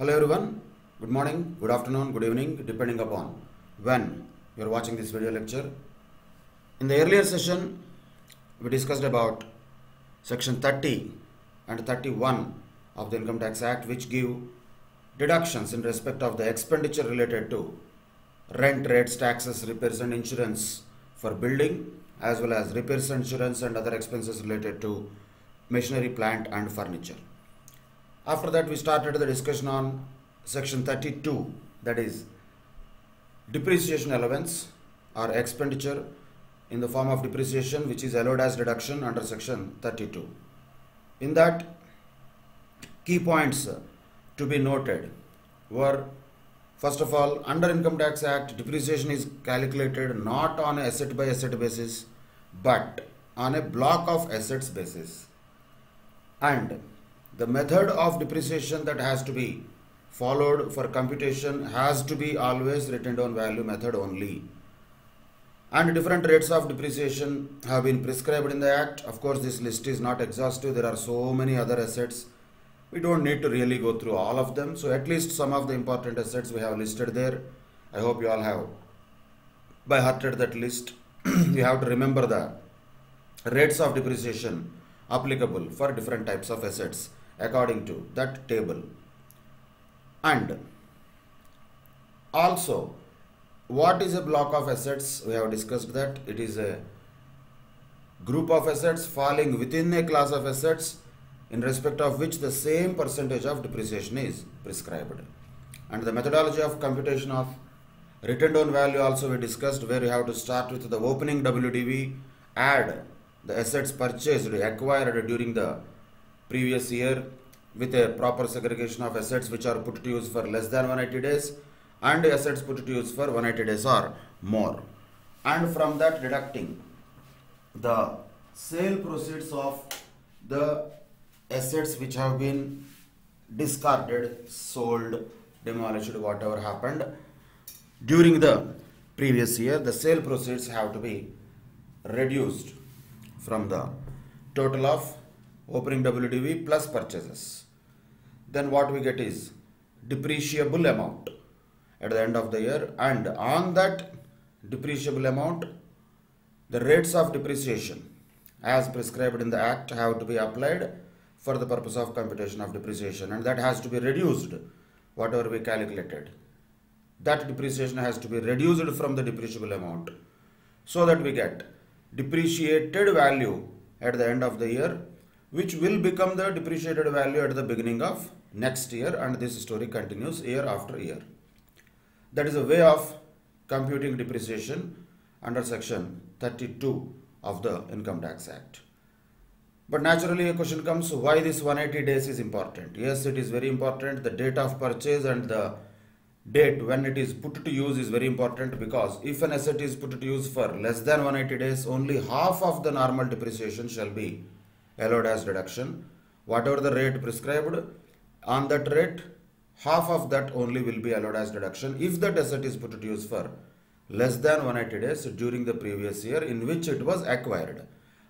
Hello everyone, good morning, good afternoon, good evening, depending upon when you are watching this video lecture. In the earlier session, we discussed about section 30 and 31 of the Income Tax Act, which give deductions in respect of the expenditure related to rent, rates, taxes, repairs and insurance for building, as well as repairs, insurance and other expenses related to machinery, plant and furniture. After that, we started the discussion on section 32, that is depreciation allowance or expenditure in the form of depreciation which is allowed as deduction under section 32. In that, key points to be noted were, first of all, under Income Tax Act, depreciation is calculated not on a asset by asset basis but on a block of assets basis, and the method of depreciation that has to be followed for computation has to be always written down value method only. And different rates of depreciation have been prescribed in the Act. Of course, this list is not exhaustive. There are so many other assets. We don't need to really go through all of them. So at least some of the important assets we have listed there. I hope you all have by hearted that list. You have to remember the rates of depreciation applicable for different types of assets according to that table. And also, what is a block of assets? We have discussed that it is a group of assets falling within a class of assets in respect of which the same percentage of depreciation is prescribed. And the methodology of computation of written down value also we discussed, where you have to start with the opening WDV, add the assets purchased, acquired during the previous year with a proper segregation of assets which are put to use for less than 180 days and assets put to use for 180 days or more. And from that, deducting the sale proceeds of the assets which have been discarded, sold, demolished, whatever happened during the previous year, the sale proceeds have to be reduced from the total of opening WDV plus purchases. Then what we get is depreciable amount at the end of the year, and on that depreciable amount, the rates of depreciation as prescribed in the Act have to be applied for the purpose of computation of depreciation, and that has to be reduced, whatever we calculated. That depreciation has to be reduced from the depreciable amount so that we get depreciated value at the end of the year, which will become the depreciated value at the beginning of next year, and this story continues year after year. That is a way of computing depreciation under section 32 of the Income Tax Act. But naturally a question comes, why this 180 days is important? Yes, it is very important. The date of purchase and the date when it is put to use is very important, because if an asset is put to use for less than 180 days, only half of the normal depreciation shall be allowed as deduction. Whatever the rate prescribed, on that rate, half of that only will be allowed as deduction if that asset is put to use for less than 180 days during the previous year in which it was acquired.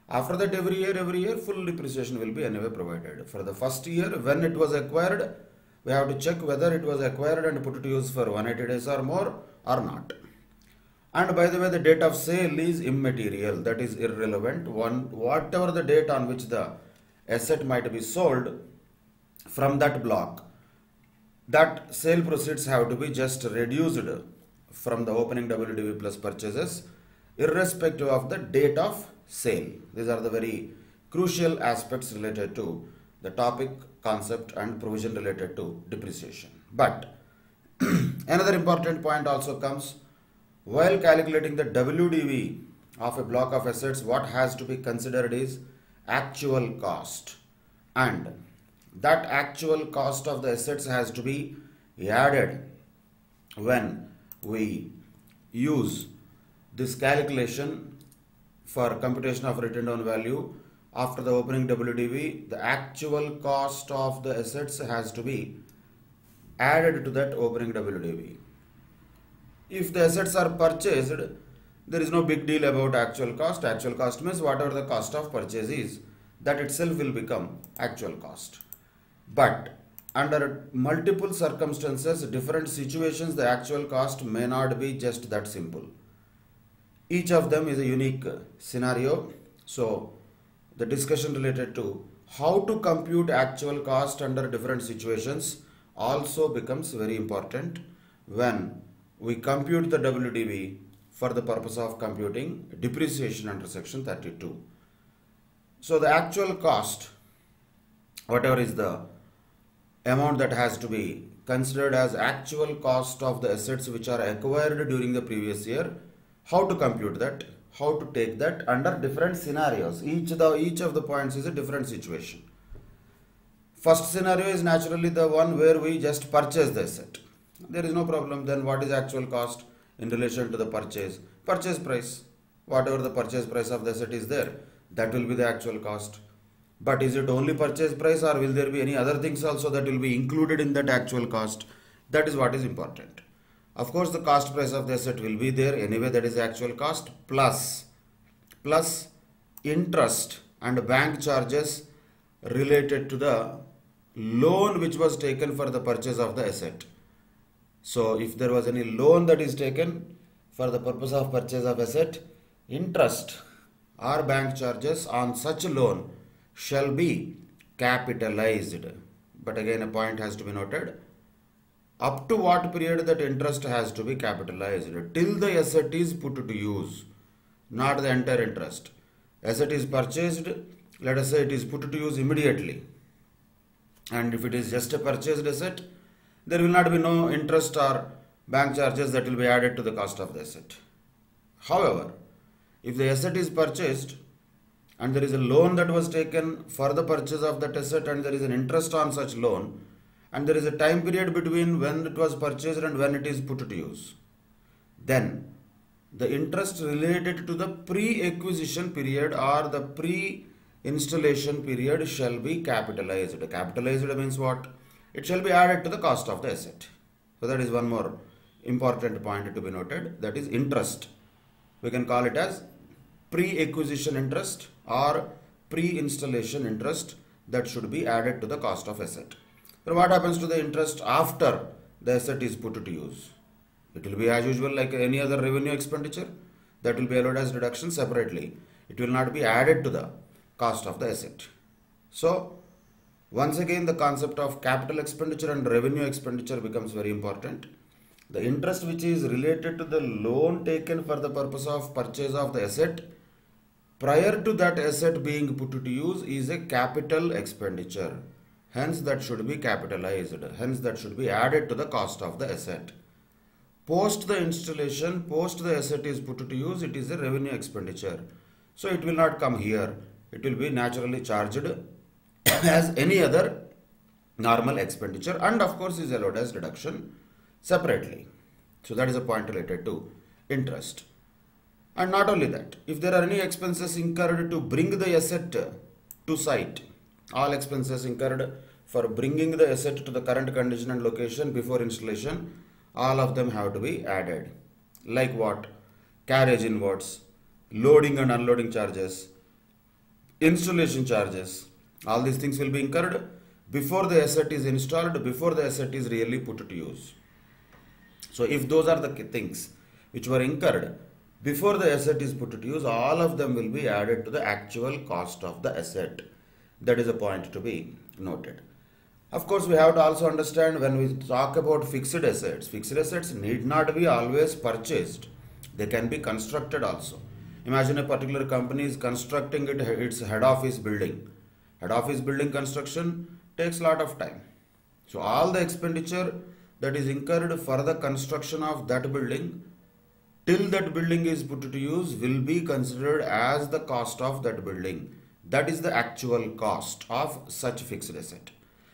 After that, every year, full depreciation will be anyway provided. For the first year, when it was acquired, we have to check whether it was acquired and put to use for 180 days or more or not. And by the way, the date of sale is immaterial, that is irrelevant. Whatever the date on which the asset might be sold from that block, that sale proceeds have to be just reduced from the opening WDV plus purchases, irrespective of the date of sale. These are the very crucial aspects related to the topic, concept and provision related to depreciation. But another important point also comes, while calculating the WDV of a block of assets, what has to be considered is actual cost, and that actual cost of the assets has to be added when we use this calculation for computation of written down value. After the opening WDV, the actual cost of the assets has to be added to that opening WDV. If the assets are purchased, there is no big deal about actual cost. Actual cost means whatever the cost of purchase is, that itself will become actual cost. But under multiple circumstances, different situations, the actual cost may not be just that simple. Each of them is a unique scenario. So the discussion related to how to compute actual cost under different situations also becomes very important when we compute the WDV for the purpose of computing depreciation under section 32. So the actual cost, whatever is the amount that has to be considered as actual cost of the assets which are acquired during the previous year, how to compute that, how to take that under different scenarios. Each of the points is a different situation. First scenario is naturally the one where we just purchase the asset. There is no problem. Then what is actual cost in relation to the purchase? Purchase price. Whatever the purchase price of the asset is there, that will be the actual cost. But is it only purchase price, or will there be any other things also that will be included in that actual cost? That is what is important. Of course, the cost price of the asset will be there anyway, that is the actual cost, plus interest and bank charges related to the loan which was taken for the purchase of the asset. So if there was any loan that is taken for the purpose of purchase of asset, interest or bank charges on such a loan shall be capitalized. But again, a point has to be noted. Up to what period that interest has to be capitalized? Till the asset is put to use, not the entire interest. Asset is purchased, let us say it is put to use immediately. And if it is just a purchased asset, there will not be no interest or bank charges that will be added to the cost of the asset. However, if the asset is purchased and there is a loan that was taken for the purchase of that asset and there is an interest on such loan, and there is a time period between when it was purchased and when it is put to use, then the interest related to the pre-acquisition period or the pre-installation period shall be capitalized. Capitalized means what? It shall be added to the cost of the asset. So that is one more important point to be noted, that is interest. We can call it as pre-acquisition interest or pre-installation interest that should be added to the cost of asset. So what happens to the interest after the asset is put to use? It will be as usual like any other revenue expenditure that will be allowed as deduction separately. It will not be added to the cost of the asset. So once again, the concept of capital expenditure and revenue expenditure becomes very important. The interest which is related to the loan taken for the purpose of purchase of the asset prior to that asset being put to use is a capital expenditure. Hence that should be capitalized. Hence that should be added to the cost of the asset. Post the installation, post the asset is put to use, it is a revenue expenditure. So it will not come here. It will be naturally charged as any other normal expenditure, and of course is allowed as deduction separately. So that is a point related to interest. And not only that, if there are any expenses incurred to bring the asset to site, all expenses incurred for bringing the asset to the current condition and location before installation, all of them have to be added. Like what? Carriage inwards, loading and unloading charges, installation charges, all these things will be incurred before the asset is installed, before the asset is really put to use. So if those are the things which were incurred before the asset is put to use, all of them will be added to the actual cost of the asset. That is a point to be noted. Of course, we have to also understand when we talk about fixed assets need not be always purchased. They can be constructed also. Imagine a particular company is constructing its head office building. Head office building construction takes a lot of time. So all the expenditure that is incurred for the construction of that building till that building is put to use will be considered as the cost of that building. That is the actual cost of such fixed asset.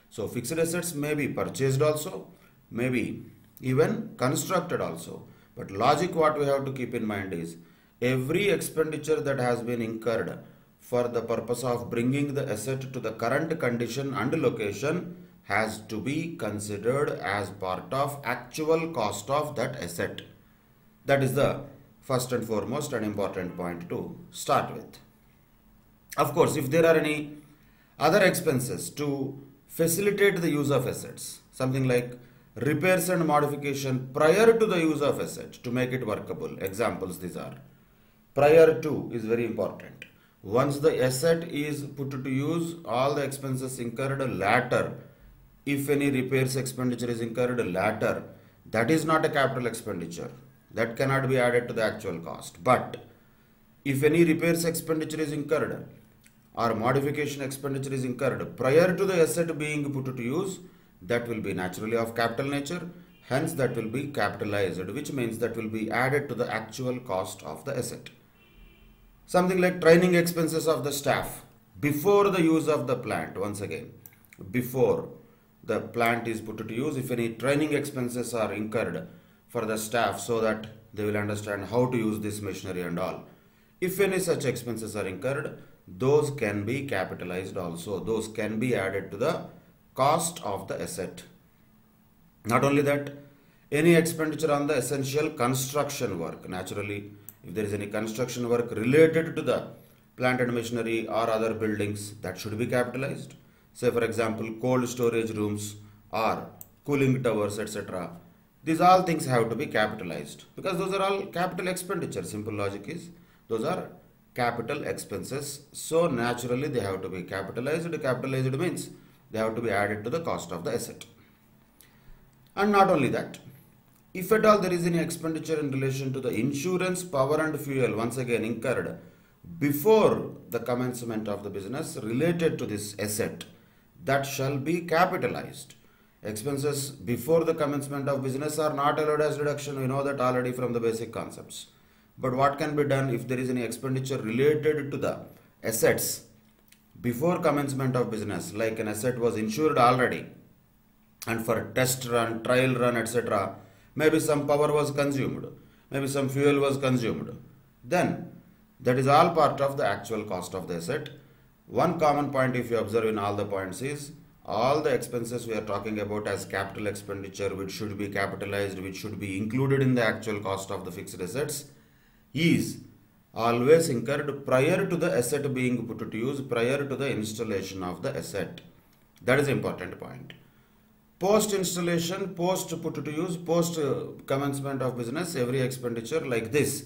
So fixed assets may be purchased also, may be even constructed also. But logic what we have to keep in mind is every expenditure that has been incurred for the purpose of bringing the asset to the current condition and location has to be considered as part of actual cost of that asset. That is the first and foremost and important point to start with. Of course, if there are any other expenses to facilitate the use of assets, something like repairs and modification prior to the use of asset to make it workable. Examples these are. Prior to is very important. Once the asset is put to use, all the expenses incurred later, if any repairs expenditure is incurred later, that is not a capital expenditure. That cannot be added to the actual cost. But if any repairs expenditure is incurred or modification expenditure is incurred prior to the asset being put to use, that will be naturally of capital nature. Hence, that will be capitalized, which means that will be added to the actual cost of the asset. Something like training expenses of the staff before the use of the plant. Once again, before the plant is put to use, if any training expenses are incurred for the staff so that they will understand how to use this machinery and all. If any such expenses are incurred, those can be capitalized also. Those can be added to the cost of the asset. Not only that, any expenditure on the essential construction work. Naturally, if there is any construction work related to the plant and machinery or other buildings, that should be capitalized. Say for example, cold storage rooms or cooling towers, etc. These all things have to be capitalized because those are all capital expenditure. Simple logic is those are capital expenses. So naturally they have to be capitalized. Capitalized means they have to be added to the cost of the asset. And not only that, if at all there is any expenditure in relation to the insurance, power and fuel, once again incurred before the commencement of the business related to this asset, that shall be capitalized. Expenses before the commencement of business are not allowed as deduction. We know that already from the basic concepts. But what can be done if there is any expenditure related to the assets before commencement of business, like an asset was insured already and for test run, trial run, etc. maybe some power was consumed, maybe some fuel was consumed, then that is all part of the actual cost of the asset. One common point if you observe in all the points is all the expenses we are talking about as capital expenditure, which should be capitalized, which should be included in the actual cost of the fixed assets, is always incurred prior to the asset being put to use, prior to the installation of the asset. That is an important point. Post installation, post put to use, post commencement of business, every expenditure like this.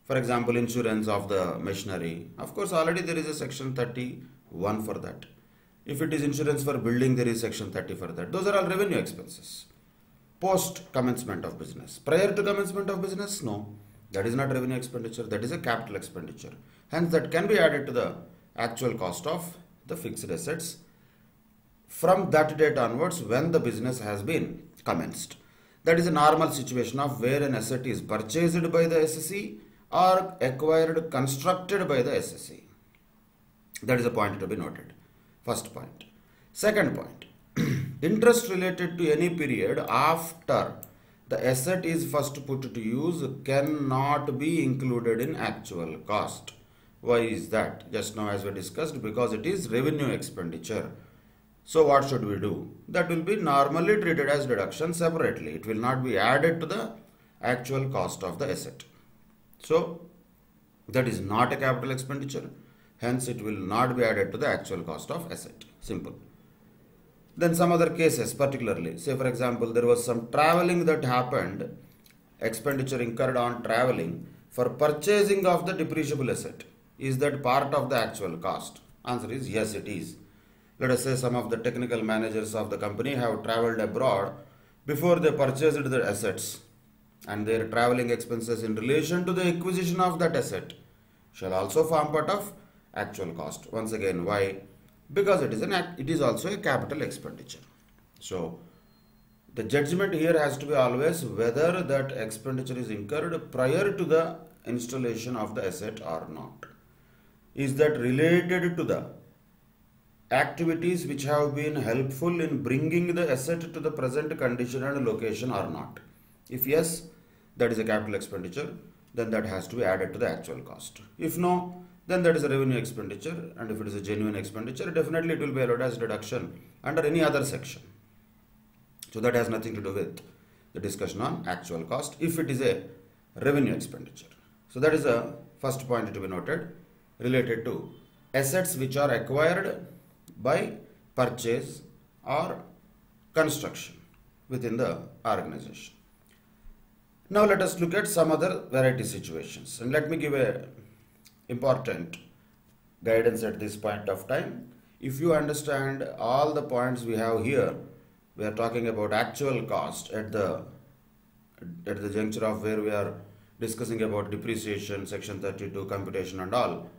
For example, insurance of the machinery. Of course, already there is a section 31 for that. If it is insurance for building, there is section 30 for that. Those are all revenue expenses. Post commencement of business. Prior to commencement of business, no. That is not revenue expenditure. That is a capital expenditure. Hence, that can be added to the actual cost of the fixed assets from that date onwards when the business has been commenced. That is a normal situation of where an asset is purchased by the SSE or acquired, constructed by the SSE. That is a point to be noted. First point. Second point. Interest related to any period after the asset is first put to use cannot be included in actual cost. Why is that? Just now as we discussed, because it is revenue expenditure. So what should we do? That will be normally treated as deduction separately. It will not be added to the actual cost of the asset. So that is not a capital expenditure. Hence it will not be added to the actual cost of asset. Simple. Then some other cases particularly, say for example, there was some traveling that happened, expenditure incurred on traveling for purchasing of the depreciable asset. Is that part of the actual cost? Answer is yes, it is. Let us say some of the technical managers of the company have traveled abroad before they purchased their assets, and their traveling expenses in relation to the acquisition of that asset shall also form part of actual cost. Once again, why? Because it is also a capital expenditure. So the judgment here has to be always whether that expenditure is incurred prior to the installation of the asset or not. Is that related to the activities which have been helpful in bringing the asset to the present condition and location or not? If yes, that is a capital expenditure, then that has to be added to the actual cost. If no, then that is a revenue expenditure, and if it is a genuine expenditure, definitely it will be allowed as deduction under any other section. So that has nothing to do with the discussion on actual cost if it is a revenue expenditure. So that is a first point to be noted related to assets which are acquired by purchase or construction within the organization. Now let us look at some other variety situations, and let me give a important guidance at this point of time. If you understand all the points we have here, we are talking about actual cost at the juncture of where we are discussing about depreciation, section 32, computation and all.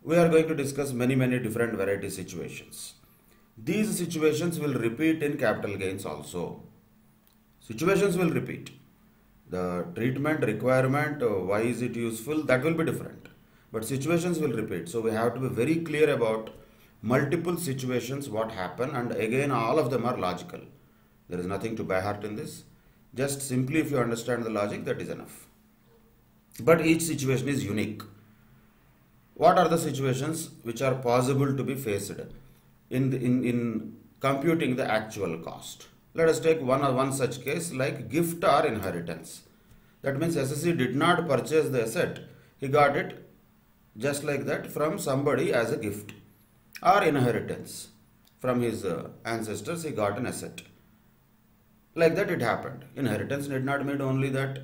We are going to discuss many different variety situations. These situations will repeat in capital gains also. Situations will repeat. The treatment, requirement, why is it useful, that will be different. But situations will repeat. So we have to be very clear about multiple situations, what happen, and again all of them are logical. There is nothing to by heart in this. Just simply if you understand the logic, that is enough. But each situation is unique. What are the situations which are possible to be faced in computing the actual cost? Let us take one such case like gift or inheritance. That means SSC did not purchase the asset. He got it just like that from somebody as a gift, or inheritance. From his ancestors he got an asset. Like that it happened. Inheritance need not mean only that.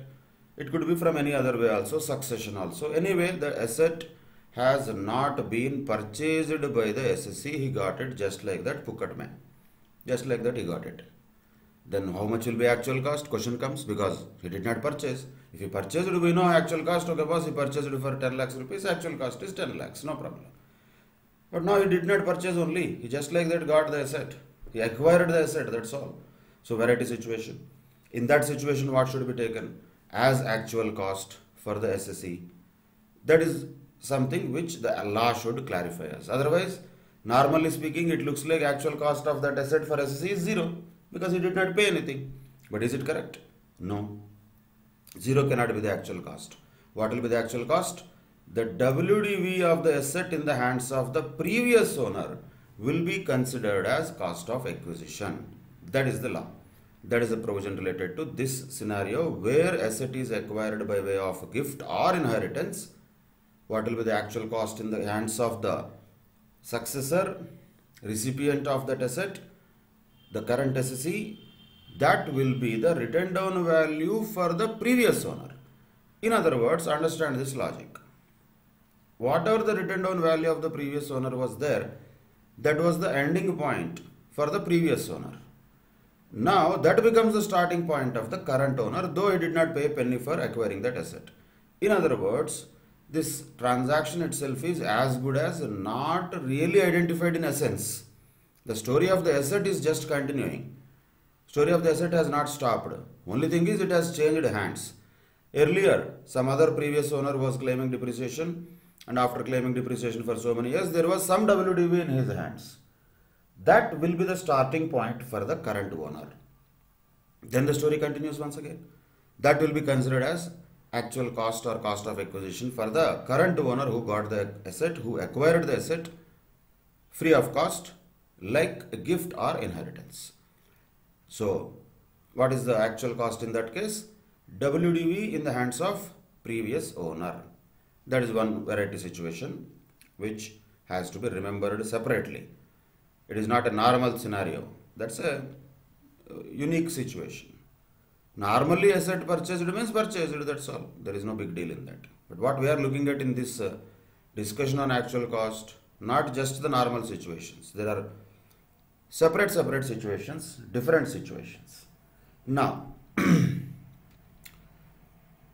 It could be from any other way also, succession also. Anyway, the asset has not been purchased by the SSC. He got it just like that, Phukat mein. Just like that he got it. Then how much will be actual cost? Question comes, because he did not purchase. If he purchased, we know actual cost. Okay, boss, he purchased for 10 lakhs rupees. Actual cost is 10 lakhs, no problem. But now he did not purchase only. He just like that got the asset. He acquired the asset, that's all. So variety situation. In that situation, what should be taken as actual cost for the SSC? That is something which the law should clarify us. Otherwise, normally speaking, it looks like actual cost of that asset for SSC is 0. Because he did not pay anything. But is it correct? No. 0 cannot be the actual cost. What will be the actual cost? The WDV of the asset in the hands of the previous owner will be considered as cost of acquisition. That is the law. That is the provision related to this scenario where asset is acquired by way of gift or inheritance. What will be the actual cost in the hands of the successor, recipient of that asset? The current SSC, that will be the written down value for the previous owner. In other words, understand this logic. Whatever the written down value of the previous owner was there, that was the ending point for the previous owner. Now that becomes the starting point of the current owner, though he did not pay a penny for acquiring that asset. In other words, this transaction itself is as good as not really identified in essence. The story of the asset is just continuing. Story of the asset has not stopped. Only thing is it has changed hands. Earlier, some other previous owner was claiming depreciation, and after claiming depreciation for so many years, there was some WDV in his hands. That will be the starting point for the current owner. Then the story continues once again. That will be considered as actual cost or cost of acquisition for the current owner who got the asset, who acquired the asset free of cost, like a gift or inheritance. So, what is the actual cost in that case? WDV in the hands of previous owner. That is one variety situation which has to be remembered separately. It is not a normal scenario. That's a unique situation. Normally asset purchased means purchased, that's all. There is no big deal in that. But what we are looking at in this discussion on actual cost, not just the normal situations. There are separate situations, different situations. Now,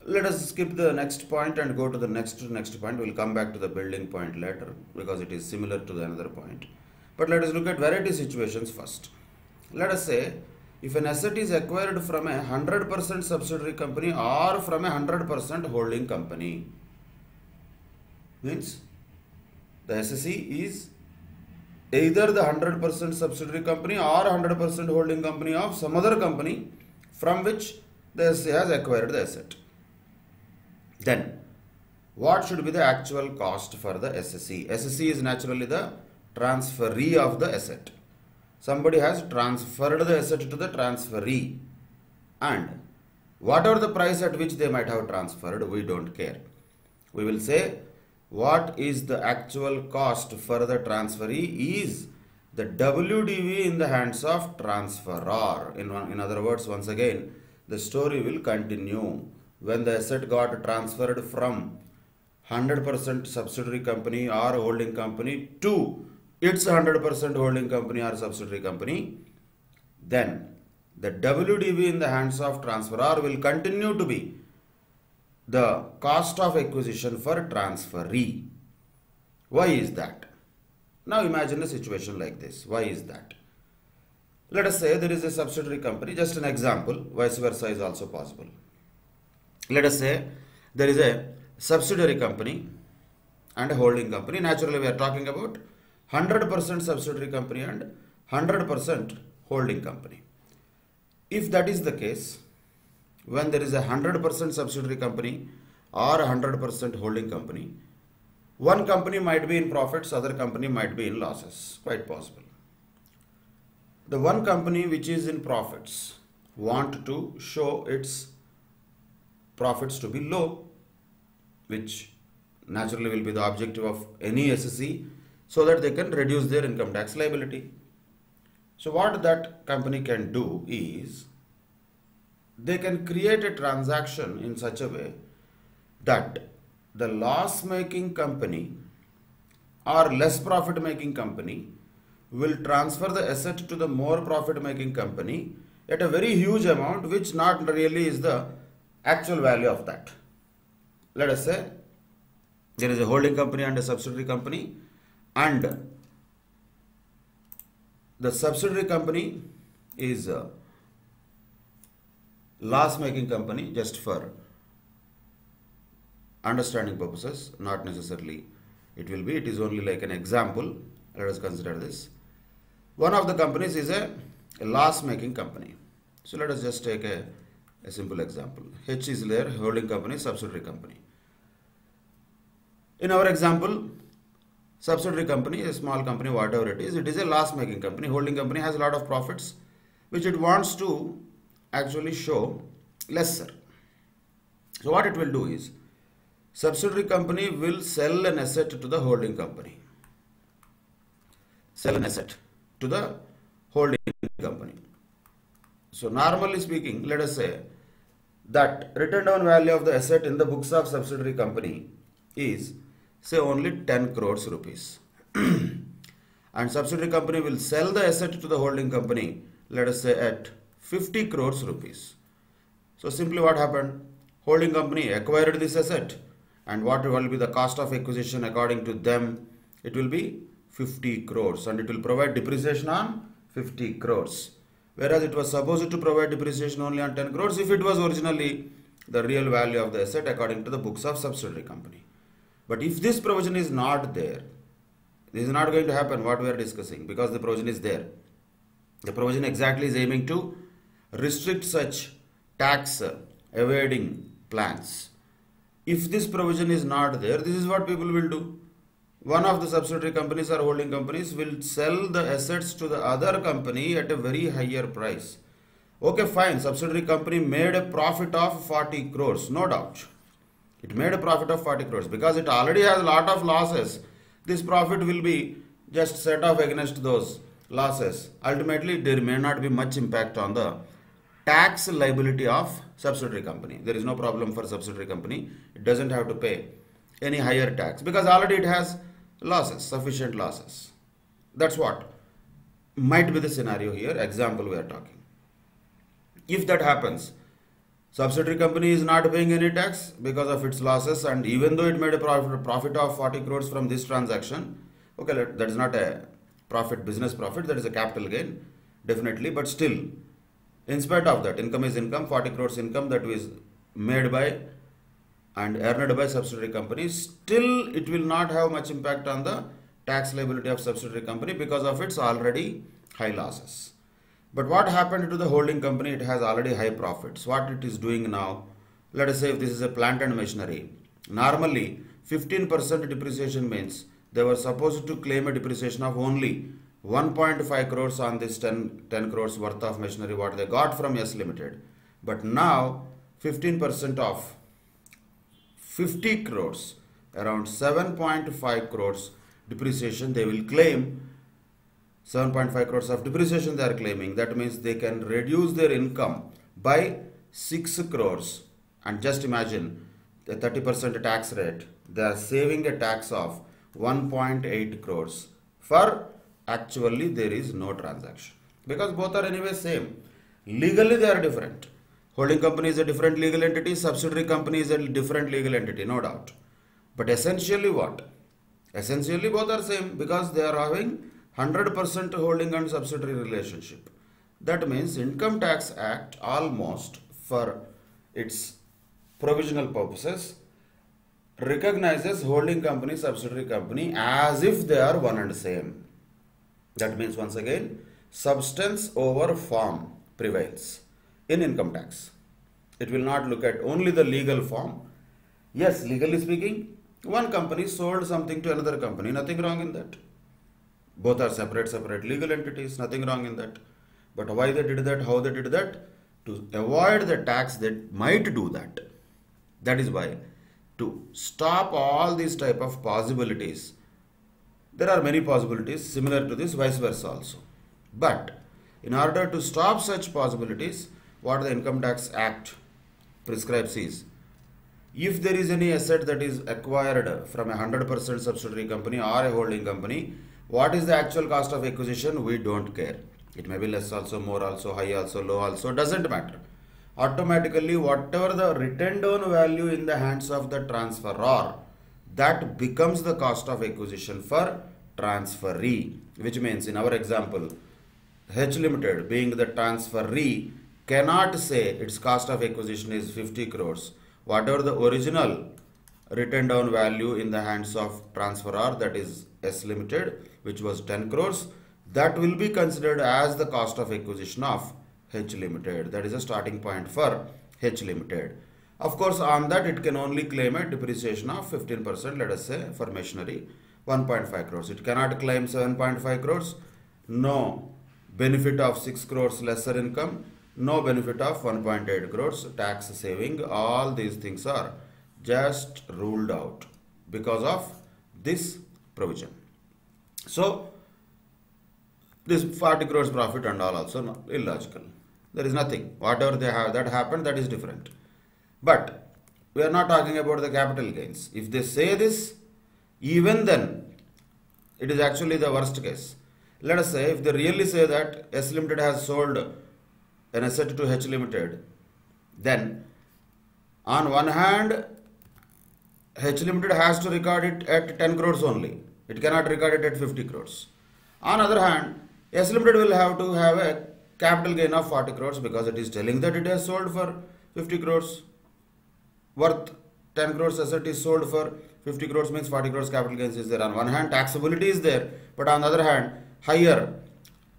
let us skip the next point and go to the next point. We will come back to the building point later because it is similar to the another point. But let us look at variety situations first. Let us say if an asset is acquired from a 100% subsidiary company or from a 100% holding company, means the SSC is either the 100% subsidiary company or 100% holding company of some other company from which the SSC has acquired the asset. Then, what should be the actual cost for the SSC? SSC is naturally the transferee of the asset. Somebody has transferred the asset to the transferee, and whatever the price at which they might have transferred, we don't care. We will say what is the actual cost for the transferee is the WDV in the hands of transferor. In other words, once again, the story will continue. When the asset got transferred from 100% subsidiary company or holding company to its 100% holding company or subsidiary company, then the WDV in the hands of transferor will continue to be the cost of acquisition for transferee. Why is that? Now imagine a situation like this. Why is that? Let us say there is a subsidiary company, just an example, vice versa is also possible. Let us say there is a subsidiary company and a holding company. Naturally, we are talking about 100% subsidiary company and 100% holding company. If that is the case, when there is a 100% subsidiary company or 100% holding company, one company might be in profits, other company might be in losses. Quite possible. The one company which is in profits want to show its profits to be low, which naturally will be the objective of any SEC, so that they can reduce their income tax liability. So what that company can do is, they can create a transaction in such a way that the loss-making company or less profit-making company will transfer the asset to the more profit-making company at a very huge amount, which not really is the actual value of that. Let us say there is a holding company and a subsidiary company, and the subsidiary company is a loss-making company, just for understanding purposes, not necessarily it will be, it is only like an example. Let us consider this. One of the companies is a loss-making company. So let us just take a simple example. H is their holding company, subsidiary company. In our example, subsidiary company, a small company, whatever it is a loss-making company. Holding company has a lot of profits, which it wants to actually show lesser. So what it will do is, subsidiary company will sell an asset to the holding company. Sell an asset to the holding company. So normally speaking, let us say that written down value of the asset in the books of subsidiary company is, say, only 10 crores rupees. And subsidiary company will sell the asset to the holding company, let us say, at 50 crores rupees. So simply what happened? Holding company acquired this asset, and what will be the cost of acquisition according to them? It will be 50 crores, and it will provide depreciation on 50 crores. Whereas it was supposed to provide depreciation only on 10 crores if it was originally the real value of the asset according to the books of subsidiary company. But if this provision is not there, this is not going to happen, what we are discussing, because the provision is there. The provision exactly is aiming to restrict such tax evading plans. If this provision is not there, this is what people will do. One of the subsidiary companies or holding companies will sell the assets to the other company at a very higher price. Okay, fine, subsidiary company made a profit of 40 crores, no doubt. It made a profit of 40 crores because it already has a lot of losses. This profit will be just set off against those losses. Ultimately, there may not be much impact on the tax liability of subsidiary company. There is no problem for subsidiary company. It doesn't have to pay any higher tax because already it has losses, sufficient losses. That's what might be the scenario here, example we are talking. If that happens, subsidiary company is not paying any tax because of its losses, and even though it made a profit of 40 crores from this transaction, okay, that is not a profit, business profit, that is a capital gain, definitely, but still, in spite of that, income is income, 40 crores income that was made by and earned by subsidiary company, still it will not have much impact on the tax liability of subsidiary company because of its already high losses. But what happened to the holding company? It has already high profits. What it is doing now? Let us say if this is a plant and machinery. Normally 15% depreciation means they were supposed to claim a depreciation of only 1.5 crores on this 10 crores worth of machinery what they got from Yes Limited. But now 15% of 50 crores, around 7.5 crores depreciation they will claim. 7.5 crores of depreciation they are claiming. That means they can reduce their income by 6 crores. And just imagine the 30% tax rate. They are saving a tax of 1.8 crores. For actually there is no transaction. Because both are anyway same. Legally they are different. Holding company is a different legal entity. Subsidiary company is a different legal entity, no doubt. But essentially what? Essentially both are same because they are having 100% holding and subsidiary relationship. That means Income Tax Act almost for its provisional purposes recognizes holding company, subsidiary company as if they are one and same. That means once again substance over form prevails in income tax. It will not look at only the legal form. Yes, legally speaking, one company sold something to another company, nothing wrong in that. Both are separate legal entities, nothing wrong in that. But why they did that, how they did that? To avoid the tax that might do that. That is why, to stop all these type of possibilities, there are many possibilities similar to this, vice versa also. But in order to stop such possibilities, what the Income Tax Act prescribes is, if there is any asset that is acquired from a 100% subsidiary company or a holding company, what is the actual cost of acquisition? We don't care. It may be less also, more also, high also, low also, doesn't matter. Automatically, whatever the retained on value in the hands of the transferor, that becomes the cost of acquisition for transferee. Which means in our example, H Limited being the transferee cannot say its cost of acquisition is 50 crores. Whatever the original written down value in the hands of transferor, that is S Limited, which was 10 crores, that will be considered as the cost of acquisition of H Limited. That is a starting point for H Limited. Of course, on that it can only claim a depreciation of 15%, let us say, for machinery, 1.5 crores. It cannot claim 7.5 crores. No benefit of 6 crores lesser income. No benefit of 1.8 crores tax saving. All these things are just ruled out because of this provision. So, this 40 crores profit and all also illogical. There is nothing. Whatever they have that happened, that is different. But we are not talking about the capital gains. If they say this, even then, it is actually the worst case. Let us say, if they really say that S Limited has sold an asset to H Limited, then on one hand, H Limited has to record it at 10 crores only. It cannot record it at 50 crores. On other hand, S Limited will have to have a capital gain of 40 crores because it is telling that it has sold for 50 crores. Worth 10 crores asset is sold for 50 crores means 40 crores capital gains is there. On one hand, taxability is there, but on the other hand, higher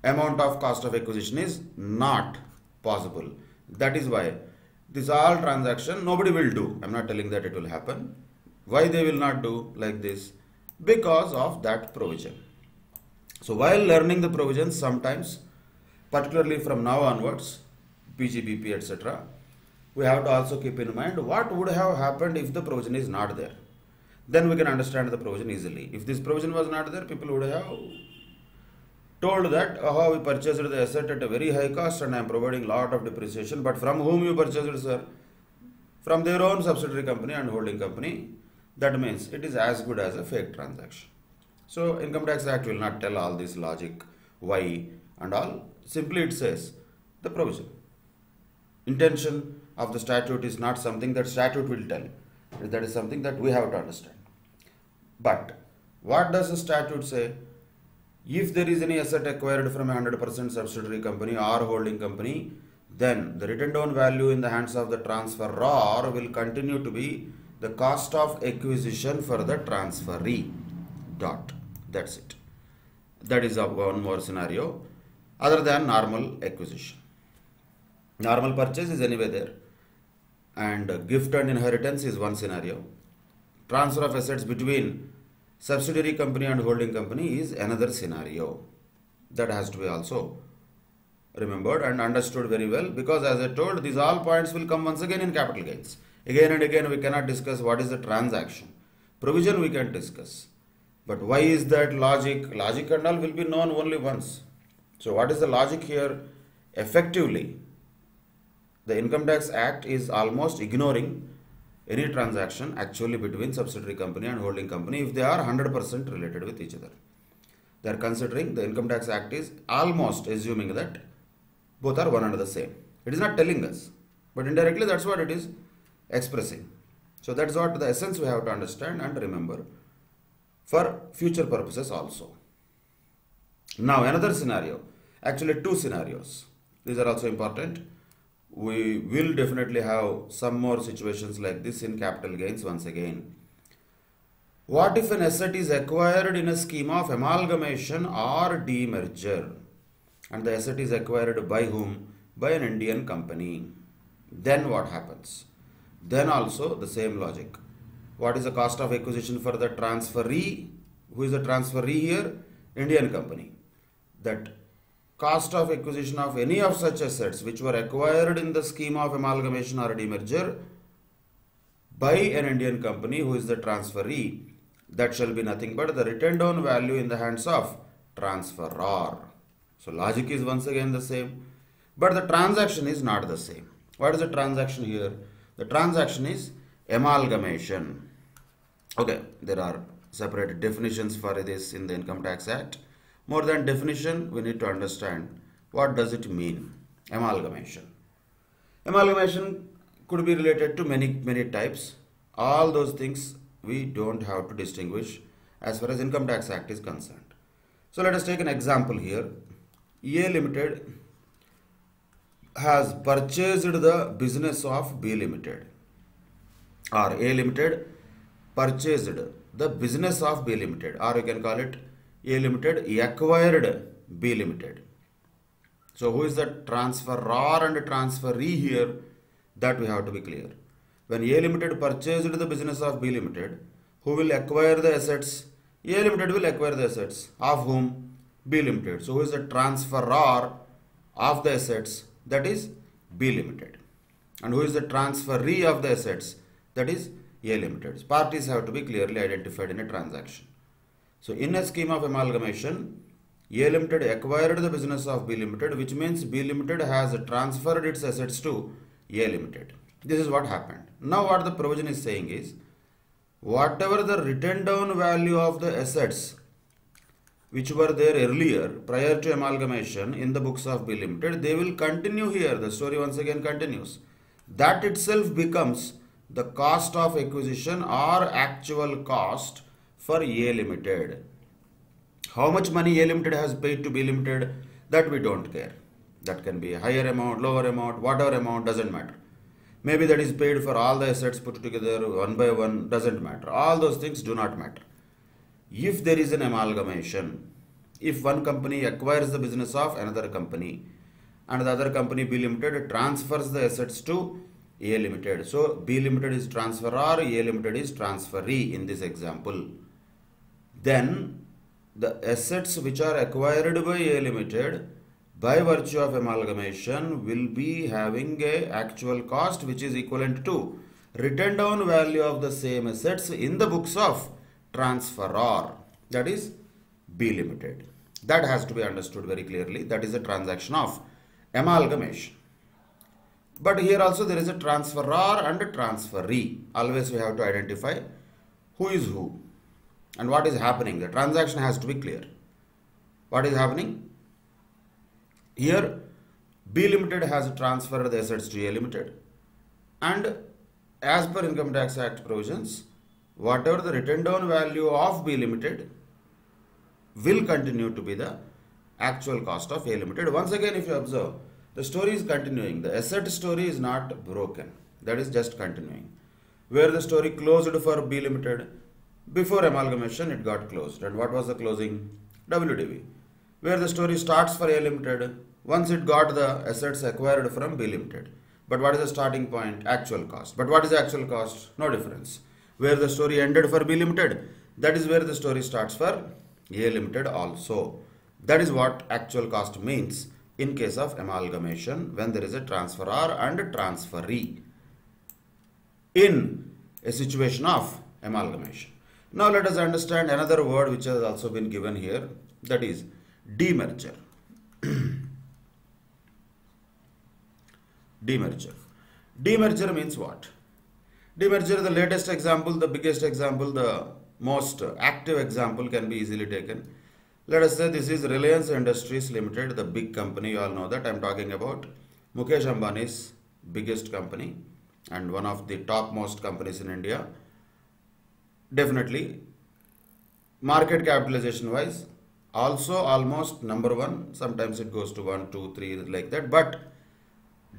amount of cost of acquisition is not possible. That is why this all transaction nobody will do. I am not telling that it will happen. Why they will not do like this? Because of that provision. So while learning the provisions, sometimes, particularly from now onwards, PGBP, etc., we have to also keep in mind what would have happened if the provision is not there. Then we can understand the provision easily. If this provision was not there, people would have told that, oh, we purchased the asset at a very high cost and I am providing lot of depreciation. But from whom you purchased it, sir? From their own subsidiary company and holding company. That means it is as good as a fake transaction. So Income Tax Act will not tell all this logic, why and all. Simply it says the provision. Intention of the statute is not something that statute will tell. That is something that we have to understand. But what does the statute say? If there is any asset acquired from a 100% subsidiary company or holding company, then the written down value in the hands of the transferor will continue to be the cost of acquisition for the transferee. Dot. That's it. That is one more scenario other than normal acquisition. Normal purchase is anyway there, and gift and inheritance is one scenario. Transfer of assets between subsidiary company and holding company is another scenario. That has to be also remembered and understood very well, because as I told, these all points will come once again in capital gains. Again and again we cannot discuss what is the transaction. Provision we can discuss. But why is that logic? Logic and all will be known only once. So what is the logic here? Effectively, the Income Tax Act is almost ignoring any transaction actually between subsidiary company and holding company if they are 100% related with each other. They are considering, the Income Tax Act is almost assuming that both are one and the same. It is not telling us, but indirectly that's what it is expressing. So that's what the essence we have to understand and remember for future purposes also. Now another scenario, actually two scenarios. These are also important. We will definitely have some more situations like this in capital gains once again. What if an asset is acquired in a scheme of amalgamation or demerger, and the asset is acquired by whom? By an Indian company. Then what happens? Then also the same logic. What is the cost of acquisition for the transferee? Who is the transferee here? Indian company. That cost of acquisition of any of such assets which were acquired in the scheme of amalgamation or demerger by an Indian company who is the transferee, that shall be nothing but the written down value in the hands of transferor. So logic is once again the same, but the transaction is not the same. What is the transaction here? The transaction is amalgamation. Okay, there are separate definitions for this in the Income Tax Act. More than definition, we need to understand what does it mean, amalgamation. Amalgamation could be related to many types. All those things we don't have to distinguish as far as Income Tax Act is concerned. So let us take an example here. A Limited has purchased the business of B Limited, or A Limited purchased the business of B Limited, or you can call it A Limited acquired B Limited. So who is the transferor and transferee here? That we have to be clear. When A Limited purchased the business of B Limited, who will acquire the assets? A Limited will acquire the assets. Of whom? B Limited. So who is the transferor of the assets? That is B Limited. And who is the transferee of the assets? That is A Limited. Parties have to be clearly identified in a transaction. So in a scheme of amalgamation, A Limited acquired the business of B Limited, which means B Limited has transferred its assets to A Limited. This is what happened. Now what the provision is saying is, whatever the written down value of the assets which were there earlier prior to amalgamation in the books of B Limited, they will continue here. The story once again continues. That itself becomes the cost of acquisition or actual cost for A Limited. How much money A Limited has paid to B Limited, that we don't care. That can be a higher amount, lower amount, whatever amount, doesn't matter. Maybe that is paid for all the assets put together one by one, doesn't matter. All those things do not matter. If there is an amalgamation, if one company acquires the business of another company and the other company B Limited transfers the assets to A Limited. So B Limited is transferor, A Limited is transferee in this example. Then the assets which are acquired by A Limited by virtue of amalgamation will be having a actual cost which is equivalent to written down value of the same assets in the books of transferor, that is B Limited. That has to be understood very clearly. That is a transaction of amalgamation. But here also there is a transferor and a transferee. Always we have to identify who is who and what is happening. The transaction has to be clear. What is happening? Here B Limited has transferred the assets to A Limited, and as per Income Tax Act provisions, whatever the written down value of B Limited will continue to be the actual cost of A Limited. Once again, if you observe, the story is continuing. The asset story is not broken. That is just continuing. Where the story closed for B Limited, before amalgamation it got closed. And what was the closing? WDV. Where the story starts for A Limited, once it got the assets acquired from B Limited. But what is the starting point? Actual cost. But what is the actual cost? No difference. Where the story ended for B Limited, that is where the story starts for A Limited also. That is what actual cost means in case of amalgamation when there is a transferor and a transferee in a situation of amalgamation. Now let us understand another word which has also been given here, that is demerger. Demerger. Demerger means what? Demerger, the latest example, the biggest example, the most active example can be easily taken. Let us say this is Reliance Industries Limited, the big company. You all know that I am talking about Mukesh Ambani's biggest company and one of the topmost companies in India. Definitely, market capitalization wise, also almost number one. Sometimes it goes to 1, 2, 3 like that. But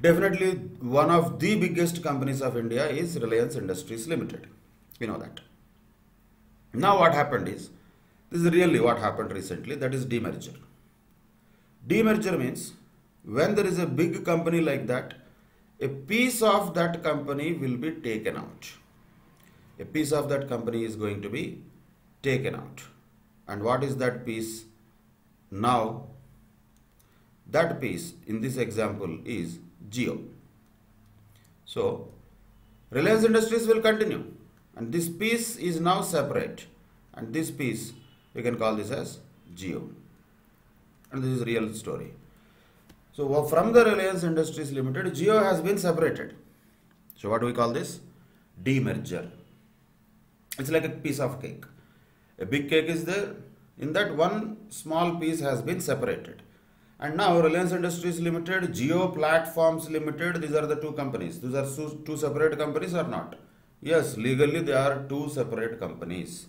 definitely one of the biggest companies of India is Reliance Industries Limited. We know that. Now what happened is, this is really what happened recently, that is demerger. Demerger means when there is a big company like that, a piece of that company will be taken out. A piece of that company is going to be taken out. And what is that piece? Now, that piece in this example is Jio. So, Reliance Industries will continue. And this piece is now separate. And this piece, we can call this as Jio. And this is a real story. So, from the Reliance Industries Limited, Jio has been separated. So, what do we call this? Demerger. It's like a piece of cake. A big cake is there. In that, one small piece has been separated. And now Reliance Industries Limited, Jio Platforms Limited, these are the two companies. These are two separate companies or not? Yes, legally they are two separate companies.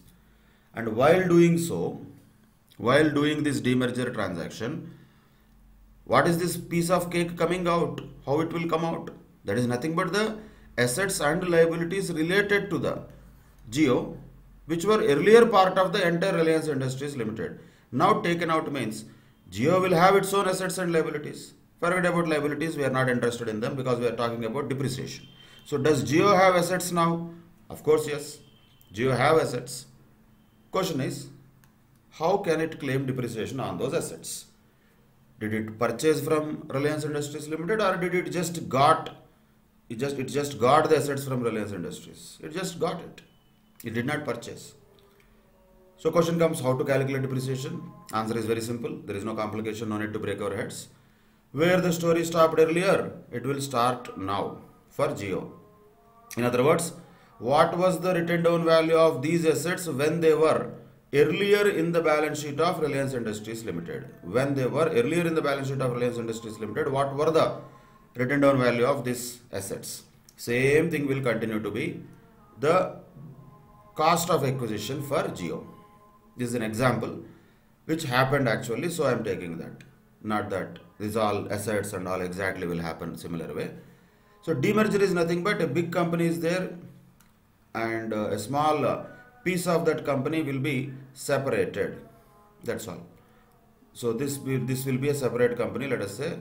And while doing so, while doing this demerger transaction, what is this piece of cake coming out? How it will come out? That is nothing but the assets and liabilities related to the Jio, which were earlier part of the entire Reliance Industries Limited. Now taken out means Jio will have its own assets and liabilities. Forget about liabilities, we are not interested in them because we are talking about depreciation. So does Jio have assets now? Of course, yes. Jio have assets. Question is, how can it claim depreciation on those assets? Did it purchase from Reliance Industries Limited or did it just got the assets from Reliance Industries? It just got it. It did not purchase. So question comes, how to calculate depreciation? Answer is very simple. There is no complication, no need to break our heads. Where the story stopped earlier, it will start now for Jio. In other words, what was the written down value of these assets when they were earlier in the balance sheet of Reliance Industries Limited? When they were earlier in the balance sheet of Reliance Industries Limited, what were the written down value of these assets? Same thing will continue to be the cost of acquisition for Jio. This is an example which happened actually, so I am taking that. Not that these all assets and all exactly will happen similar way. So demerger is nothing but a big company is there and a small piece of that company will be separated. That's all. So this will be a separate company, let us say.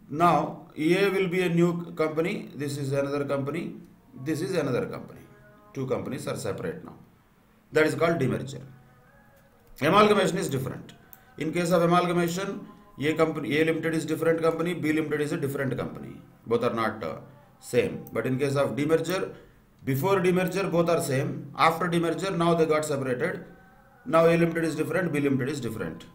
Now A will be a new company, this is another company, this is another company. Two companies are separate now. That is called demerger. Amalgamation is different. In case of amalgamation, A Limited is different company, B Limited is a different company. Both are not same. But in case of demerger, before demerger both are same. After demerger, now they got separated. Now A Limited is different, B Limited is different.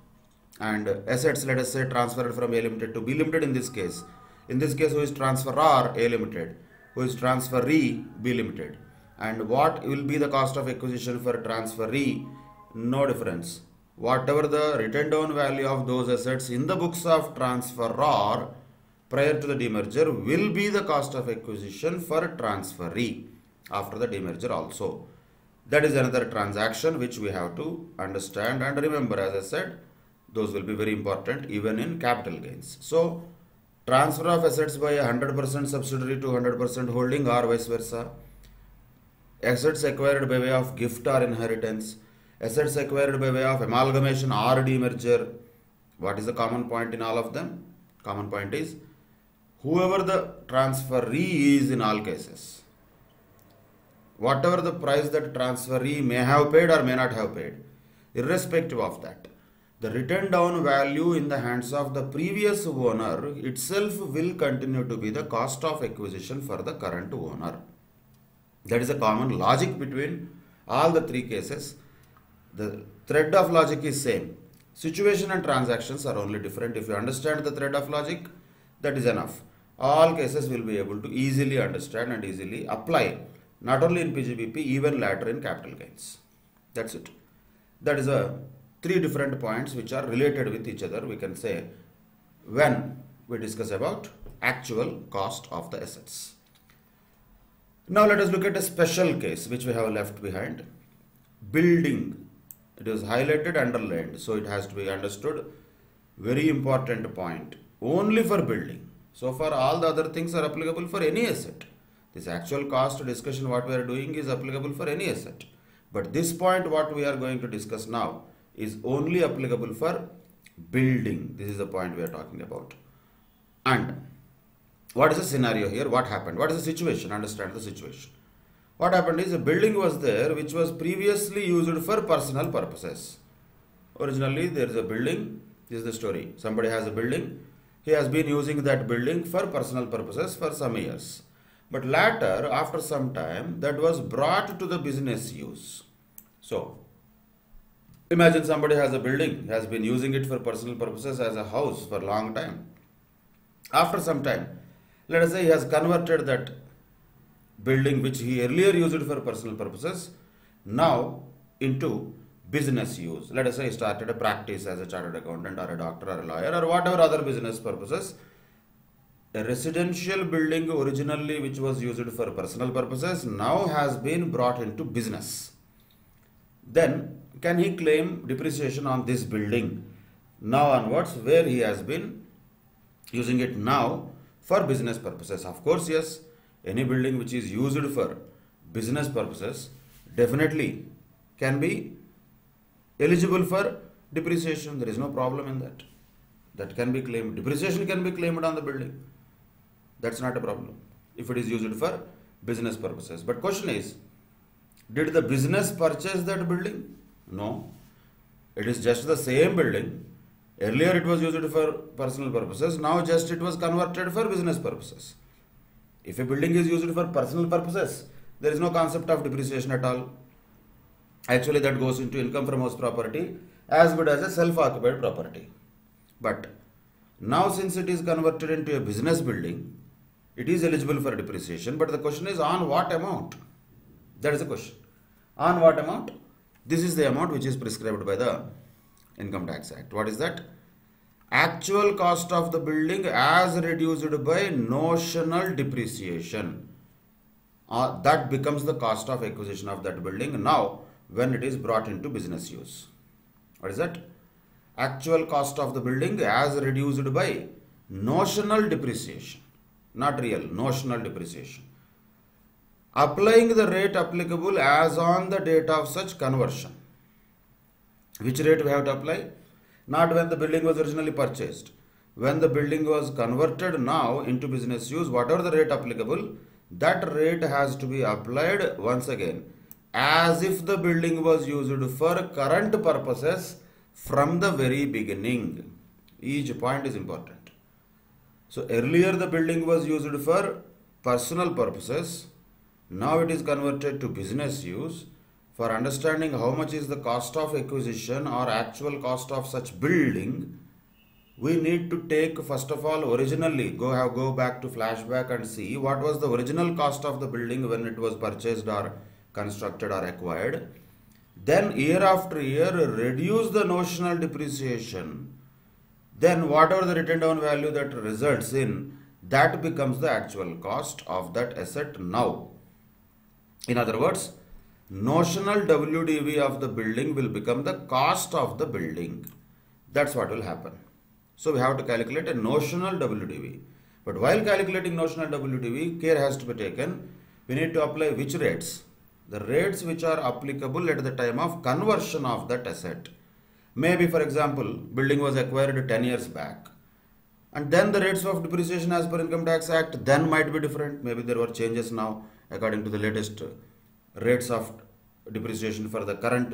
And assets, let us say, transferred from A Limited to B Limited in this case. In this case, who is transferor? A Limited. Who is transferee? B Limited. And what will be the cost of acquisition for transferee? No difference. Whatever the written down value of those assets in the books of transferor prior to the demerger will be the cost of acquisition for transferee after the demerger also. That is another transaction which we have to understand and remember. As I said, those will be very important even in capital gains. So, transfer of assets by a 100% subsidiary to 100% holding or vice versa. Assets acquired by way of gift or inheritance. Assets acquired by way of amalgamation or demerger. What is the common point in all of them? Common point is whoever the transferee is in all cases, whatever the price that transferee may have paid or may not have paid, irrespective of that, the written down value in the hands of the previous owner itself will continue to be the cost of acquisition for the current owner. That is a common logic between All the three cases, the thread of logic is same. Situation and transactions are only different. If you understand the thread of logic, that is enough. All cases will be able to easily understand and easily apply, not only in PGBP, even later in capital gains. That's it. That is three different points which are related with each other, we can say, when we discuss about actual cost of the assets. Now let us look at a special case which we have left behind. Building. It is highlighted, underlined, so it has to be understood. Very important point. Only for building. So far all the other things are applicable for any asset. This actual cost discussion what we are doing is applicable for any asset. But this point what we are going to discuss now is only applicable for building. This is the point we are talking about. And what is the scenario here? What happened? What is the situation? Understand the situation. What happened is a building was there which was previously used for personal purposes. Originally there is a building. This is the story. Somebody has a building. He has been using that building for personal purposes for some years. But later, after some time, that was brought to the business use. So, imagine somebody has a building, has been using it for personal purposes as a house for a long time. After some time, let us say he has converted that building which he earlier used for personal purposes now into business use. Let us say he started a practice as a chartered accountant or a doctor or a lawyer or whatever other business purposes. A residential building originally which was used for personal purposes now has been brought into business. Then can he claim depreciation on this building now onwards where he has been using it now for business purposes? Of course, yes. Any building which is used for business purposes definitely can be eligible for depreciation. There is no problem in that. That can be claimed. Depreciation can be claimed on the building. That's not a problem if it is used for business purposes. But question is, did the business purchase that building? No. It is just the same building. Earlier it was used for personal purposes. Now just it was converted for business purposes. If a building is used for personal purposes, there is no concept of depreciation at all. Actually, that goes into income from house property as good as a self-occupied property. But now since it is converted into a business building, it is eligible for depreciation. But the question is on what amount? That is the question. On what amount? This is the amount which is prescribed by the Income Tax Act. What is that? Actual cost of the building as reduced by notional depreciation. That becomes the cost of acquisition of that building now when it is brought into business use. What is that? Actual cost of the building as reduced by notional depreciation. Not real, notional depreciation. Applying the rate applicable as on the date of such conversion. Which rate we have to apply? Not when the building was originally purchased. When the building was converted now into business use, whatever the rate applicable, that rate has to be applied once again as if the building was used for current purposes from the very beginning. Each point is important. So earlier the building was used for personal purposes. Now it is converted to business use. For understanding how much is the cost of acquisition or actual cost of such building, we need to take first of all originally, go back to flashback and see what was the original cost of the building when it was purchased or constructed or acquired. Then year after year reduce the notional depreciation. Then whatever the written down value that results in, that becomes the actual cost of that asset now. In other words, notional WDV of the building will become the cost of the building. That's what will happen. So we have to calculate a notional WDV. But while calculating notional WDV, care has to be taken. We need to apply which rates? The rates which are applicable at the time of conversion of that asset. Maybe for example, building was acquired 10 years back. And then the rates of depreciation as per Income Tax Act then might be different. Maybe there were changes now according to the latest rates of depreciation for the current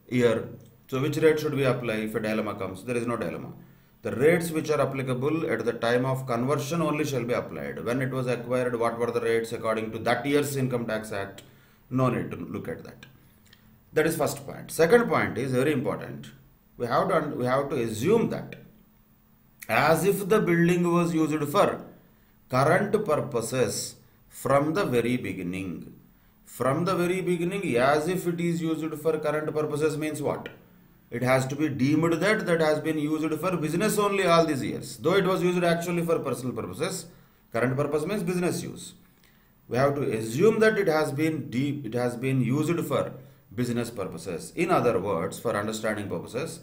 year. So which rate should we apply if a dilemma comes? There is no dilemma. The rates which are applicable at the time of conversion only shall be applied. When it was acquired, what were the rates according to that year's Income Tax Act? No need to look at that. That is first point. Second point is very important. We have to assume that as if the building was used for current purposes from the very beginning. From the very beginning, as if it is used for current purposes means what? It has to be deemed that has been used for business only all these years. Though it was used actually for personal purposes, current purpose means business use. We have to assume that it has been used for business purposes. In other words, for understanding purposes,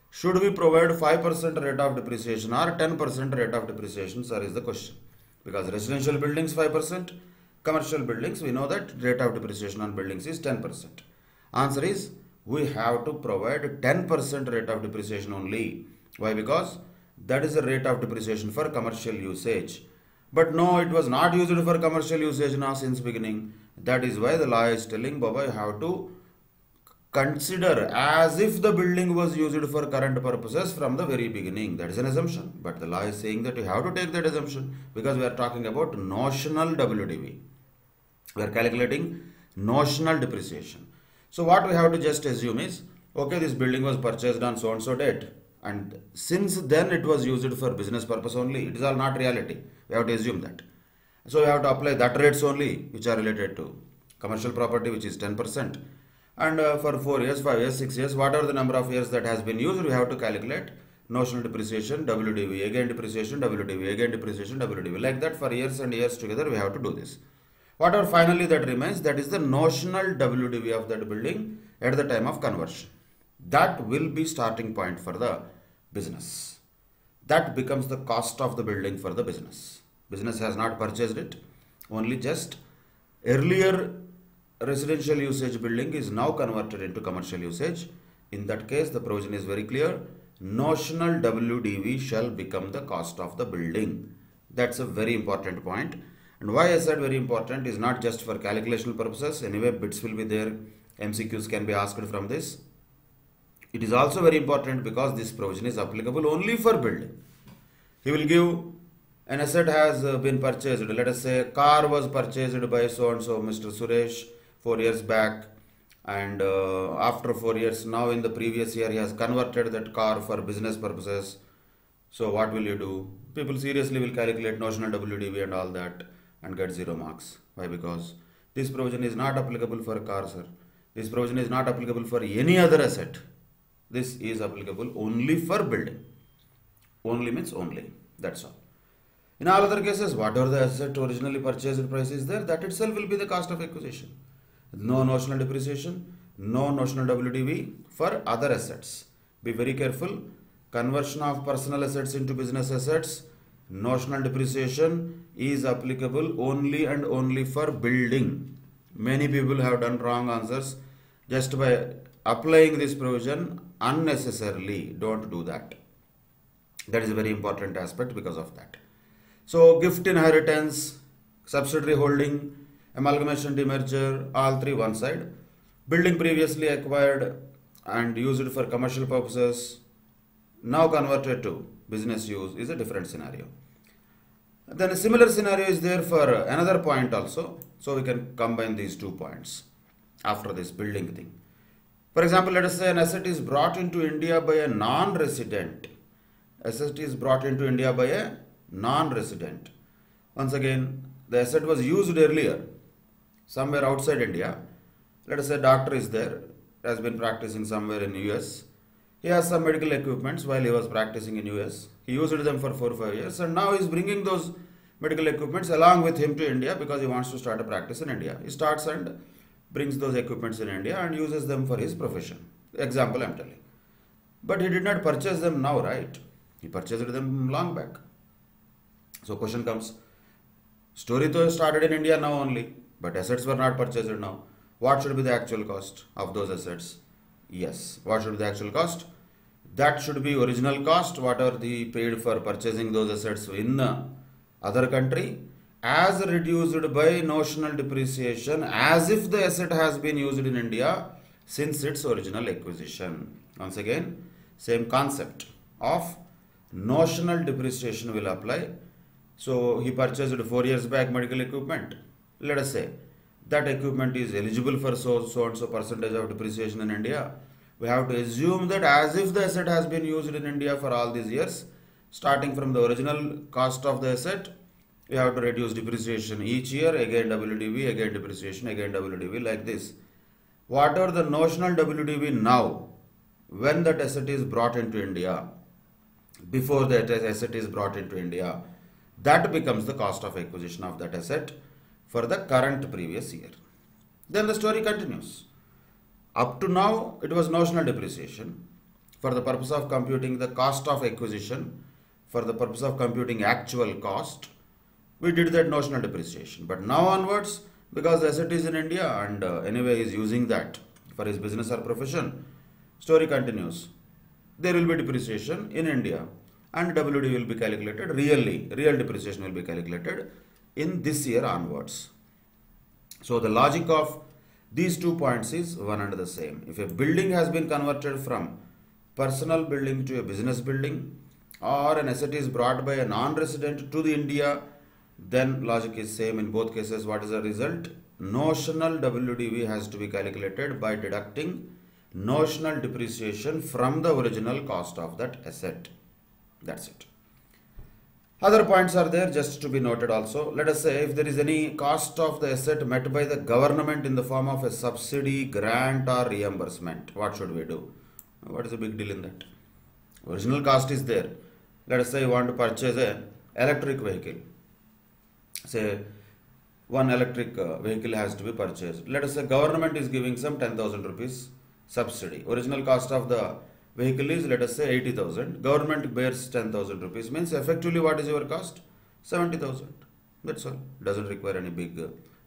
should we provide 5% rate of depreciation or 10% rate of depreciation, sir, is the question. Because residential buildings 5%, commercial buildings, we know that rate of depreciation on buildings is 10%. Answer is, we have to provide 10% rate of depreciation only. Why? Because that is the rate of depreciation for commercial usage. But no, it was not used for commercial usage now since beginning. That is why the law is telling, Baba, you have to consider as if the building was used for current purposes from the very beginning. That is an assumption. But the law is saying that you have to take that assumption because we are talking about notional WDV. We are calculating notional depreciation. So what we have to just assume is, okay, this building was purchased on so and so date, and since then it was used for business purpose only. It is all not reality. We have to assume that. So we have to apply that rates only which are related to commercial property, which is 10%. And for 4 years, 5 years, 6 years, whatever the number of years that has been used, we have to calculate notional depreciation, WDV, again depreciation, WDV, again depreciation, WDV. Like that for years and years together we have to do this. Whatever finally that remains, that is the notional WDV of that building at the time of conversion. That will be starting point for the business. That becomes the cost of the building for the business. Business has not purchased it, only just earlier residential usage building is now converted into commercial usage. In that case, the provision is very clear. Notional WDV shall become the cost of the building. That's a very important point. And why I said very important is not just for calculational purposes. Anyway, bits will be there. MCQs can be asked from this. It is also very important because this provision is applicable only for building. He will give an asset has been purchased. Let us say a car was purchased by so and so Mr. Suresh 4 years back, and after 4 years, now in the previous year he has converted that car for business purposes. So what will you do? People seriously will calculate notional WDV and all that and get 0 marks. Why? Because this provision is not applicable for a car, sir. This provision is not applicable for any other asset. This is applicable only for building. Only means only. That's all. In all other cases, whatever the asset originally purchased price is there, that itself will be the cost of acquisition. No notional depreciation, no notional WDV for other assets. Be very careful. Conversion of personal assets into business assets, notional depreciation is applicable only and only for building. Many people have done wrong answers just by applying this provision unnecessarily. Don't do that. That is a very important aspect because of that. So gift inheritance, subsidiary holding, amalgamation demerger, all three one side. Building previously acquired and used for commercial purposes, now converted to business use is a different scenario. Then a similar scenario is there for another point also. So we can combine these 2 points after this building thing. For example, let us say an asset is brought into India by a non-resident. Asset is brought into India by a non-resident. Once again, the asset was used earlier somewhere outside India. Let us say doctor is there, has been practicing somewhere in US. He has some medical equipments while he was practicing in US. He used them for 4 or 5 years, and now he is bringing those medical equipments along with him to India because he wants to start a practice in India. He starts and brings those equipments in India and uses them for his profession. Example I am telling. But he did not purchase them now, right? He purchased them long back. So question comes, story though started in India now only, but assets were not purchased now. What should be the actual cost of those assets? Yes, what should be the actual cost? That should be original cost, what are the paid for purchasing those assets in other country, as reduced by notional depreciation as if the asset has been used in India since its original acquisition. Once again, same concept of notional depreciation will apply. So he purchased 4 years back medical equipment. Let us say that equipment is eligible for so and so percentage of depreciation in India, we have to assume that as if the asset has been used in India for all these years, starting from the original cost of the asset, we have to reduce depreciation each year, again WDV, again depreciation, again WDV, like this. Whatever the notional WDV now, when that asset is brought into India, before that asset is brought into India, that becomes the cost of acquisition of that asset for the current previous year. Then the story continues. Up to now, it was notional depreciation. For the purpose of computing the cost of acquisition, for the purpose of computing actual cost, we did that notional depreciation. But now onwards, because the asset is in India and anyway is using that for his business or profession, story continues. There will be depreciation in India and WD will be calculated, real depreciation will be calculated in this year onwards. So the logic of these 2 points is one and the same. If a building has been converted from personal building to a business building, or an asset is brought by a non-resident to the India, then logic is same in both cases. What is the result? Notional WDV has to be calculated by deducting notional depreciation from the original cost of that asset. That's it. Other points are there just to be noted also. Let us say if there is any cost of the asset met by the government in the form of a subsidy, grant or reimbursement, what should we do? What is the big deal in that? Original cost is there. Let us say you want to purchase an electric vehicle. Say one electric vehicle has to be purchased. Let us say government is giving some 10,000 rupees subsidy. Original cost of the vehicle is, let us say, 80,000. Government bears 10,000 rupees. Means effectively what is your cost? 70,000. That's all. Doesn't require any big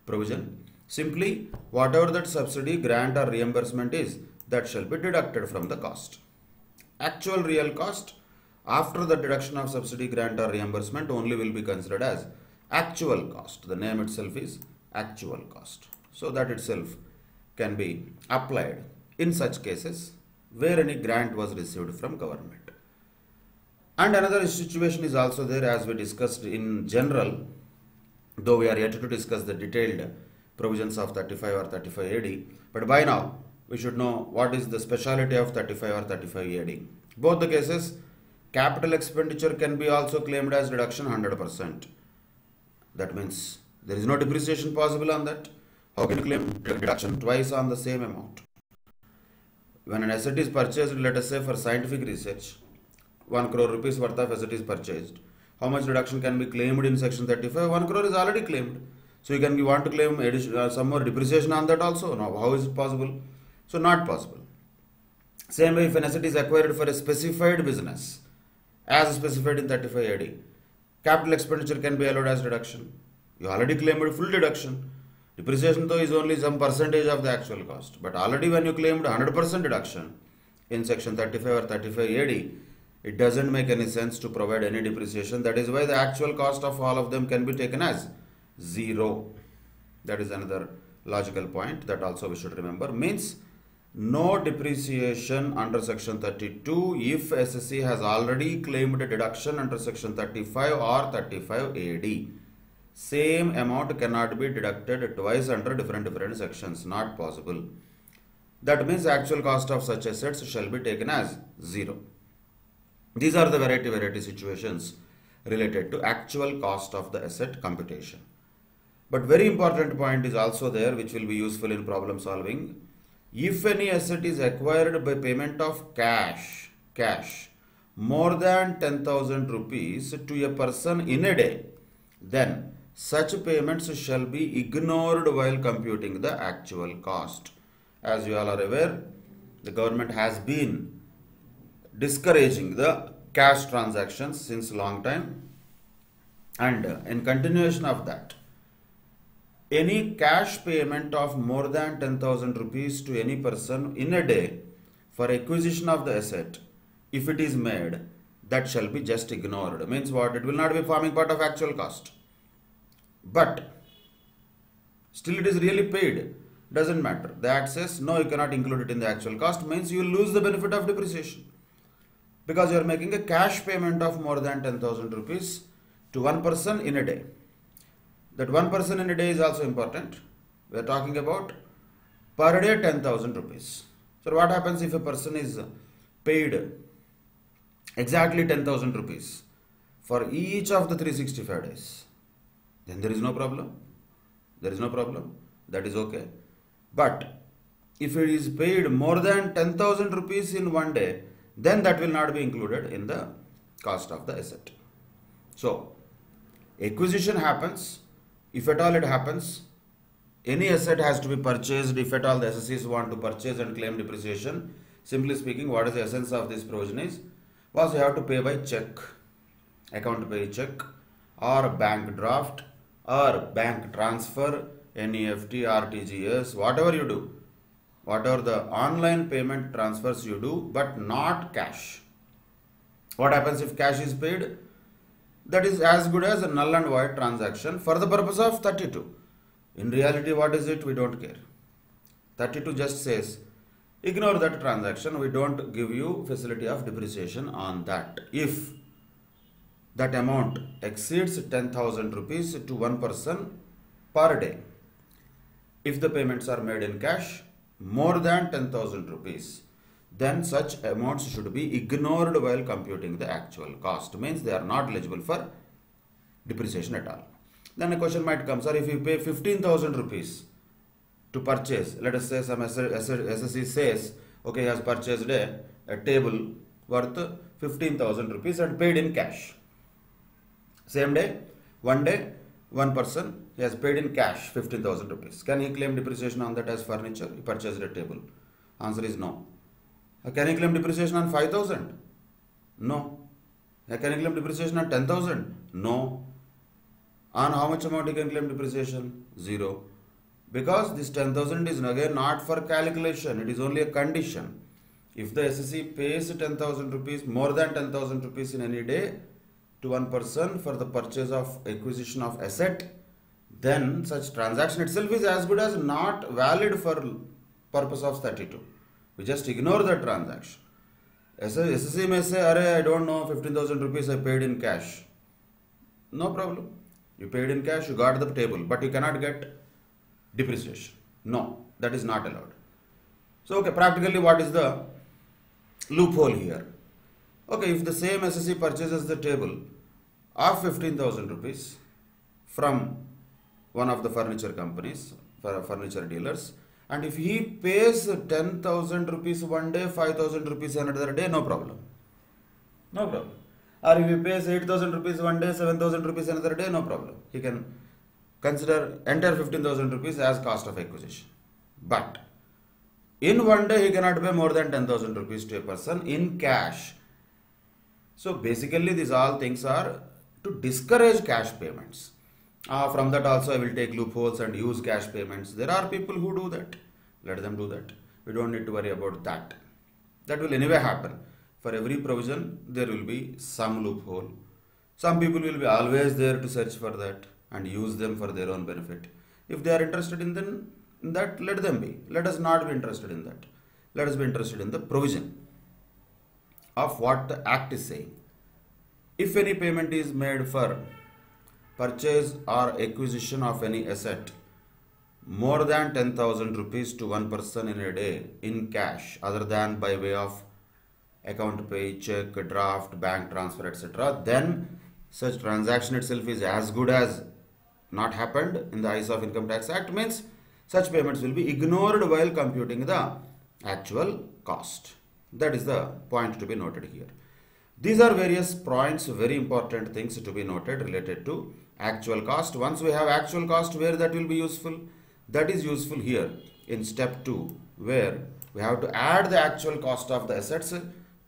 provision. Simply whatever that subsidy, grant or reimbursement is, that shall be deducted from the cost. Actual real cost after the deduction of subsidy, grant or reimbursement only will be considered as actual cost. The name itself is actual cost. So that itself can be applied in such cases where any grant was received from government. And another situation is also there, as we discussed in general, though we are yet to discuss the detailed provisions of 35 or 35 AD, but by now we should know what is the speciality of 35 or 35 AD. Both the cases, capital expenditure can be also claimed as deduction 100%. That means there is no depreciation possible on that. How can you claim deduction twice on the same amount? When an asset is purchased, let us say for scientific research, 1 crore rupees worth of asset is purchased. How much deduction can be claimed in section 35? 1 crore is already claimed. So you want to claim some more depreciation on that also? No. How is it possible? So not possible. Same way if an asset is acquired for a specified business, as specified in 35 AD, capital expenditure can be allowed as deduction. You already claimed full deduction. Depreciation though is only some percentage of the actual cost. But already when you claimed 100% deduction in section 35 or 35 AD, it doesn't make any sense to provide any depreciation. That is why the actual cost of all of them can be taken as 0. That is another logical point that also we should remember. Means no depreciation under section 32 if SSC has already claimed a deduction under section 35 or 35 AD. Same amount cannot be deducted twice under different sections. Not possible. That means actual cost of such assets shall be taken as 0. These are the variety situations related to actual cost of the asset computation. But very important point is also there which will be useful in problem solving. If any asset is acquired by payment of cash more than 10,000 rupees to a person in a day, then such payments shall be ignored while computing the actual cost. As you all are aware, the government has been discouraging the cash transactions since long time, and in continuation of that, any cash payment of more than 10,000 rupees to any person in a day for acquisition of the asset, if it is made, that shall be just ignored. Means what? It will not be forming part of actual cost. But still it is really paid. Doesn't matter. The Act says no, you cannot include it in the actual cost. Means you will lose the benefit of depreciation, because you are making a cash payment of more than 10,000 rupees to one person in a day. That one person in a day is also important. We are talking about per day 10,000 rupees. So what happens if a person is paid exactly 10,000 rupees for each of the 365 days? Then there is no problem. There is no problem. That is okay. But if it is paid more than 10,000 rupees in one day, then that will not be included in the cost of the asset. So, acquisition happens. If at all it happens, any asset has to be purchased. If at all the SSCs want to purchase and claim depreciation, simply speaking, what is the essence of this provision is, was you have to pay by check, account pay check, or bank draft, or bank transfer, NEFT, RTGS, whatever you do, whatever the online payment transfers you do, but not cash. What happens if cash is paid? That is as good as a null and void transaction for the purpose of 32. In reality, what is it? We don't care. 32 just says, ignore that transaction. We don't give you facility of depreciation on that. If that amount exceeds 10,000 rupees to one person per day, if the payments are made in cash more than 10,000 rupees, then such amounts should be ignored while computing the actual cost. Means they are not eligible for depreciation at all. Then a question might come, sir, if you pay 15,000 rupees to purchase, let us say some SSC says, okay, he has purchased a table worth 15,000 rupees and paid in cash. Same day, one person, he has paid in cash 15,000 rupees. Can he claim depreciation on that as furniture? He purchased a table. Answer is no. Can he claim depreciation on 5,000? No. Can he claim depreciation on 10,000? No. On how much amount he can claim depreciation? 0. Because this 10,000 is again not for calculation, it is only a condition. If the SSC pays 10,000 rupees, more than 10,000 rupees in any day to one person for the purchase of acquisition of asset, then such transaction itself is as good as not valid for purpose of 32. We just ignore the transaction. SSC may say, Arey, I don't know, 15,000 rupees I paid in cash. No problem. You paid in cash, you got the table, but you cannot get depreciation. No, that is not allowed. So, okay, practically what is the loophole here? Okay, if the same SSC purchases the table of 15,000 rupees from one of the furniture companies, furniture dealers, and if he pays 10,000 rupees one day, 5,000 rupees another day, no problem. No problem. Or if he pays 8,000 rupees one day, 7,000 rupees another day, no problem. He can consider entire 15,000 rupees as cost of acquisition. But in one day, he cannot pay more than 10,000 rupees to a person in cash. So basically, these all things are to discourage cash payments. From that also, I will take loopholes and use cash payments. There are people who do that. Let them do that. We don't need to worry about that. That will anyway happen. For every provision, there will be some loophole. Some people will be always there to search for that and use them for their own benefit. If they are interested in that, let them be. Let us not be interested in that. Let us be interested in the provision of what the Act is saying. If any payment is made for purchase or acquisition of any asset more than 10,000 rupees to one person in a day in cash, other than by way of account pay, check, draft, bank transfer, etc., then such transaction itself is as good as not happened in the eyes of Income Tax Act. Means such payments will be ignored while computing the actual cost. That is the point to be noted here. These are various points, very important things to be noted related to actual cost. Once we have actual cost, where that will be useful? That is useful here in step 2, where we have to add the actual cost of the assets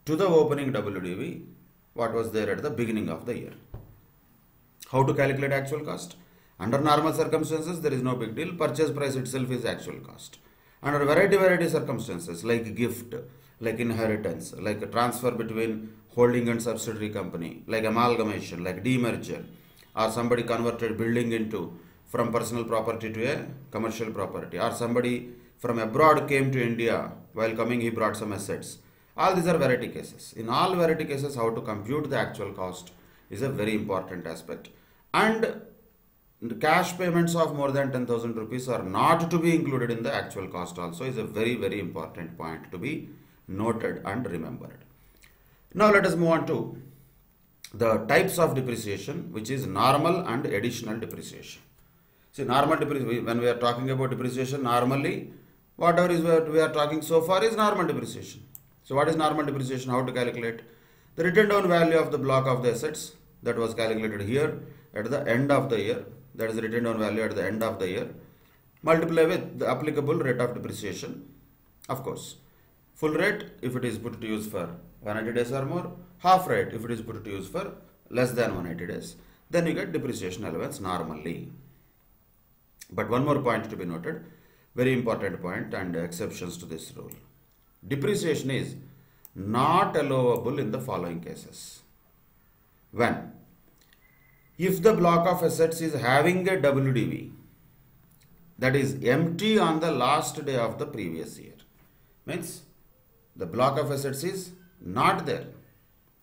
to the opening WDV, what was there at the beginning of the year. How to calculate actual cost? Under normal circumstances, there is no big deal. Purchase price itself is actual cost. Under variety circumstances like gift, like inheritance, like a transfer between holding and subsidiary company, like amalgamation, like demerger, or somebody converted building into from personal property to a commercial property, or somebody from abroad came to India, while coming he brought some assets. All these are variety cases. In all variety cases, how to compute the actual cost is a very important aspect. And the cash payments of more than 10,000 rupees are not to be included in the actual cost also is a very, very important point to be noted and remembered. Now let us move on to the types of depreciation, which is normal and additional depreciation. See, normal depreciation, when we are talking about depreciation, normally whatever is what we are talking so far is normal depreciation. So what is normal depreciation? How to calculate? The written down value of the block of the assets that was calculated here at the end of the year, that is the written down value at the end of the year, multiply with the applicable rate of depreciation. Of course, full rate if it is put to use for 180 days or more, half rate if it is put to use for less than 180 days, then you get depreciation allowance normally. But one more point to be noted, very important point and exceptions to this rule. Depreciation is not allowable in the following cases. When? If the block of assets is having a WDV that is empty on the last day of the previous year, means the block of assets is not there,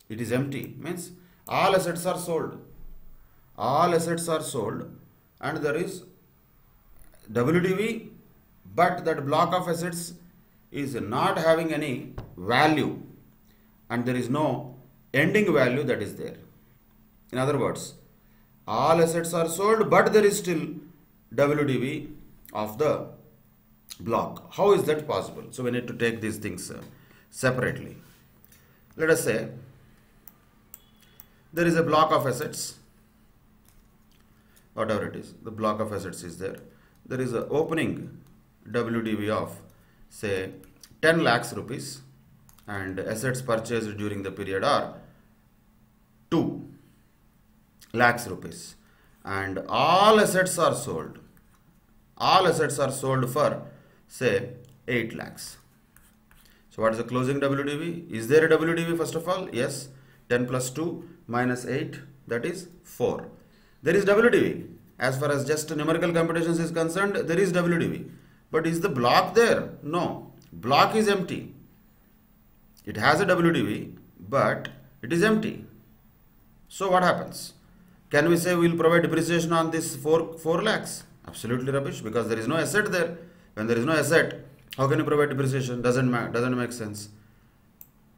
it is empty, means all assets are sold. All assets are sold and there is WDV, but that block of assets is not having any value and there is no ending value that is there. In other words, all assets are sold but there is still WDV of the block. How is that possible? So we need to take these things separately. Let us say there is a block of assets, whatever it is, the block of assets is there. There is an opening WDV of say 10 lakhs rupees and assets purchased during the period are 2 lakhs rupees and all assets are sold. All assets are sold for say 8 lakhs. So what is the closing WDV? Is there a WDV first of all? Yes. 10 plus 2 minus 8, that is 4. There is WDV. As far as just numerical computations is concerned, there is WDV. But is the block there? No. Block is empty. It has a WDV, but it is empty. So what happens? Can we say we will provide depreciation on this 4 lakhs? Absolutely rubbish, because there is no asset there. When there is no asset, how can you provide depreciation? Doesn't make sense.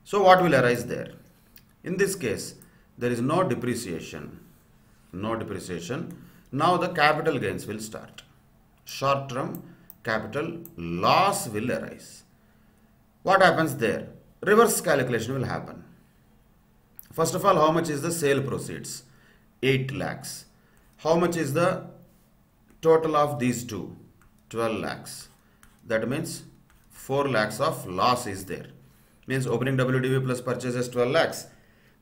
So what will arise there? In this case, there is no depreciation. No depreciation. Now the capital gains will start. Short-term capital loss will arise. What happens there? Reverse calculation will happen. First of all, how much is the sale proceeds? 8 lakhs. How much is the total of these two? 12 lakhs. That means 4 lakhs of loss is there. Means opening WDV plus purchases 12 lakhs.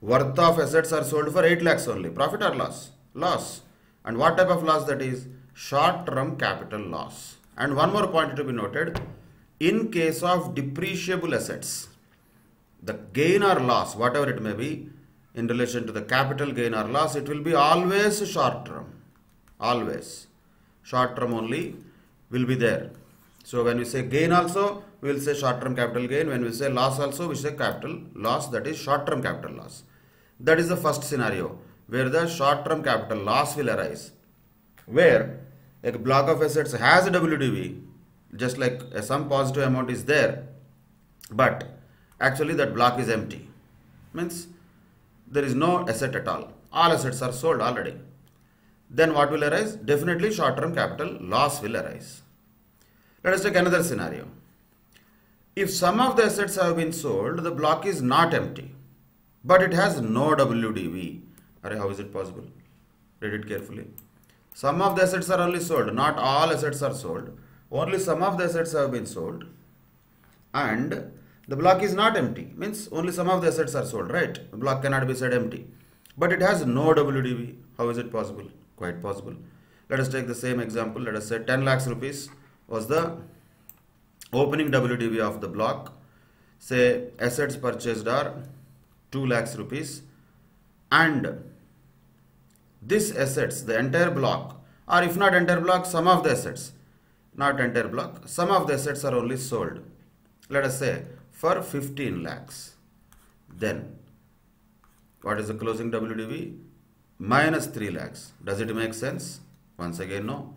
Worth of assets are sold for 8 lakhs only. Profit or loss? Loss. And what type of loss that is? Short-term capital loss. And one more point to be noted. In case of depreciable assets, the gain or loss, whatever it may be, in relation to the capital gain or loss, it will be always short-term. Always. Short-term only will be there. So when we say gain also, we will say short-term capital gain. When we say loss also, we say capital loss, that is short-term capital loss. That is the first scenario where the short-term capital loss will arise. Where a block of assets has a WDV, just like some positive amount is there, but actually that block is empty. Means there is no asset at all. All assets are sold already. Then what will arise? Definitely short-term capital loss will arise. Let us take another scenario. If some of the assets have been sold, the block is not empty, but it has no WDV. How is it possible? Read it carefully. Some of the assets are only sold, not all assets are sold. Only some of the assets have been sold and the block is not empty. Means only some of the assets are sold, right? The block cannot be said empty. But it has no WDV. How is it possible? Quite possible. Let us take the same example. Let us say 10 lakhs rupees was the opening WDV of the block. Say assets purchased are 2 lakhs rupees and this assets, the entire block, or if not entire block, some of the assets, not entire block, some of the assets are only sold. Let us say for 15 lakhs. Then what is the closing WDV? Minus 3 lakhs. Does it make sense? Once again, no.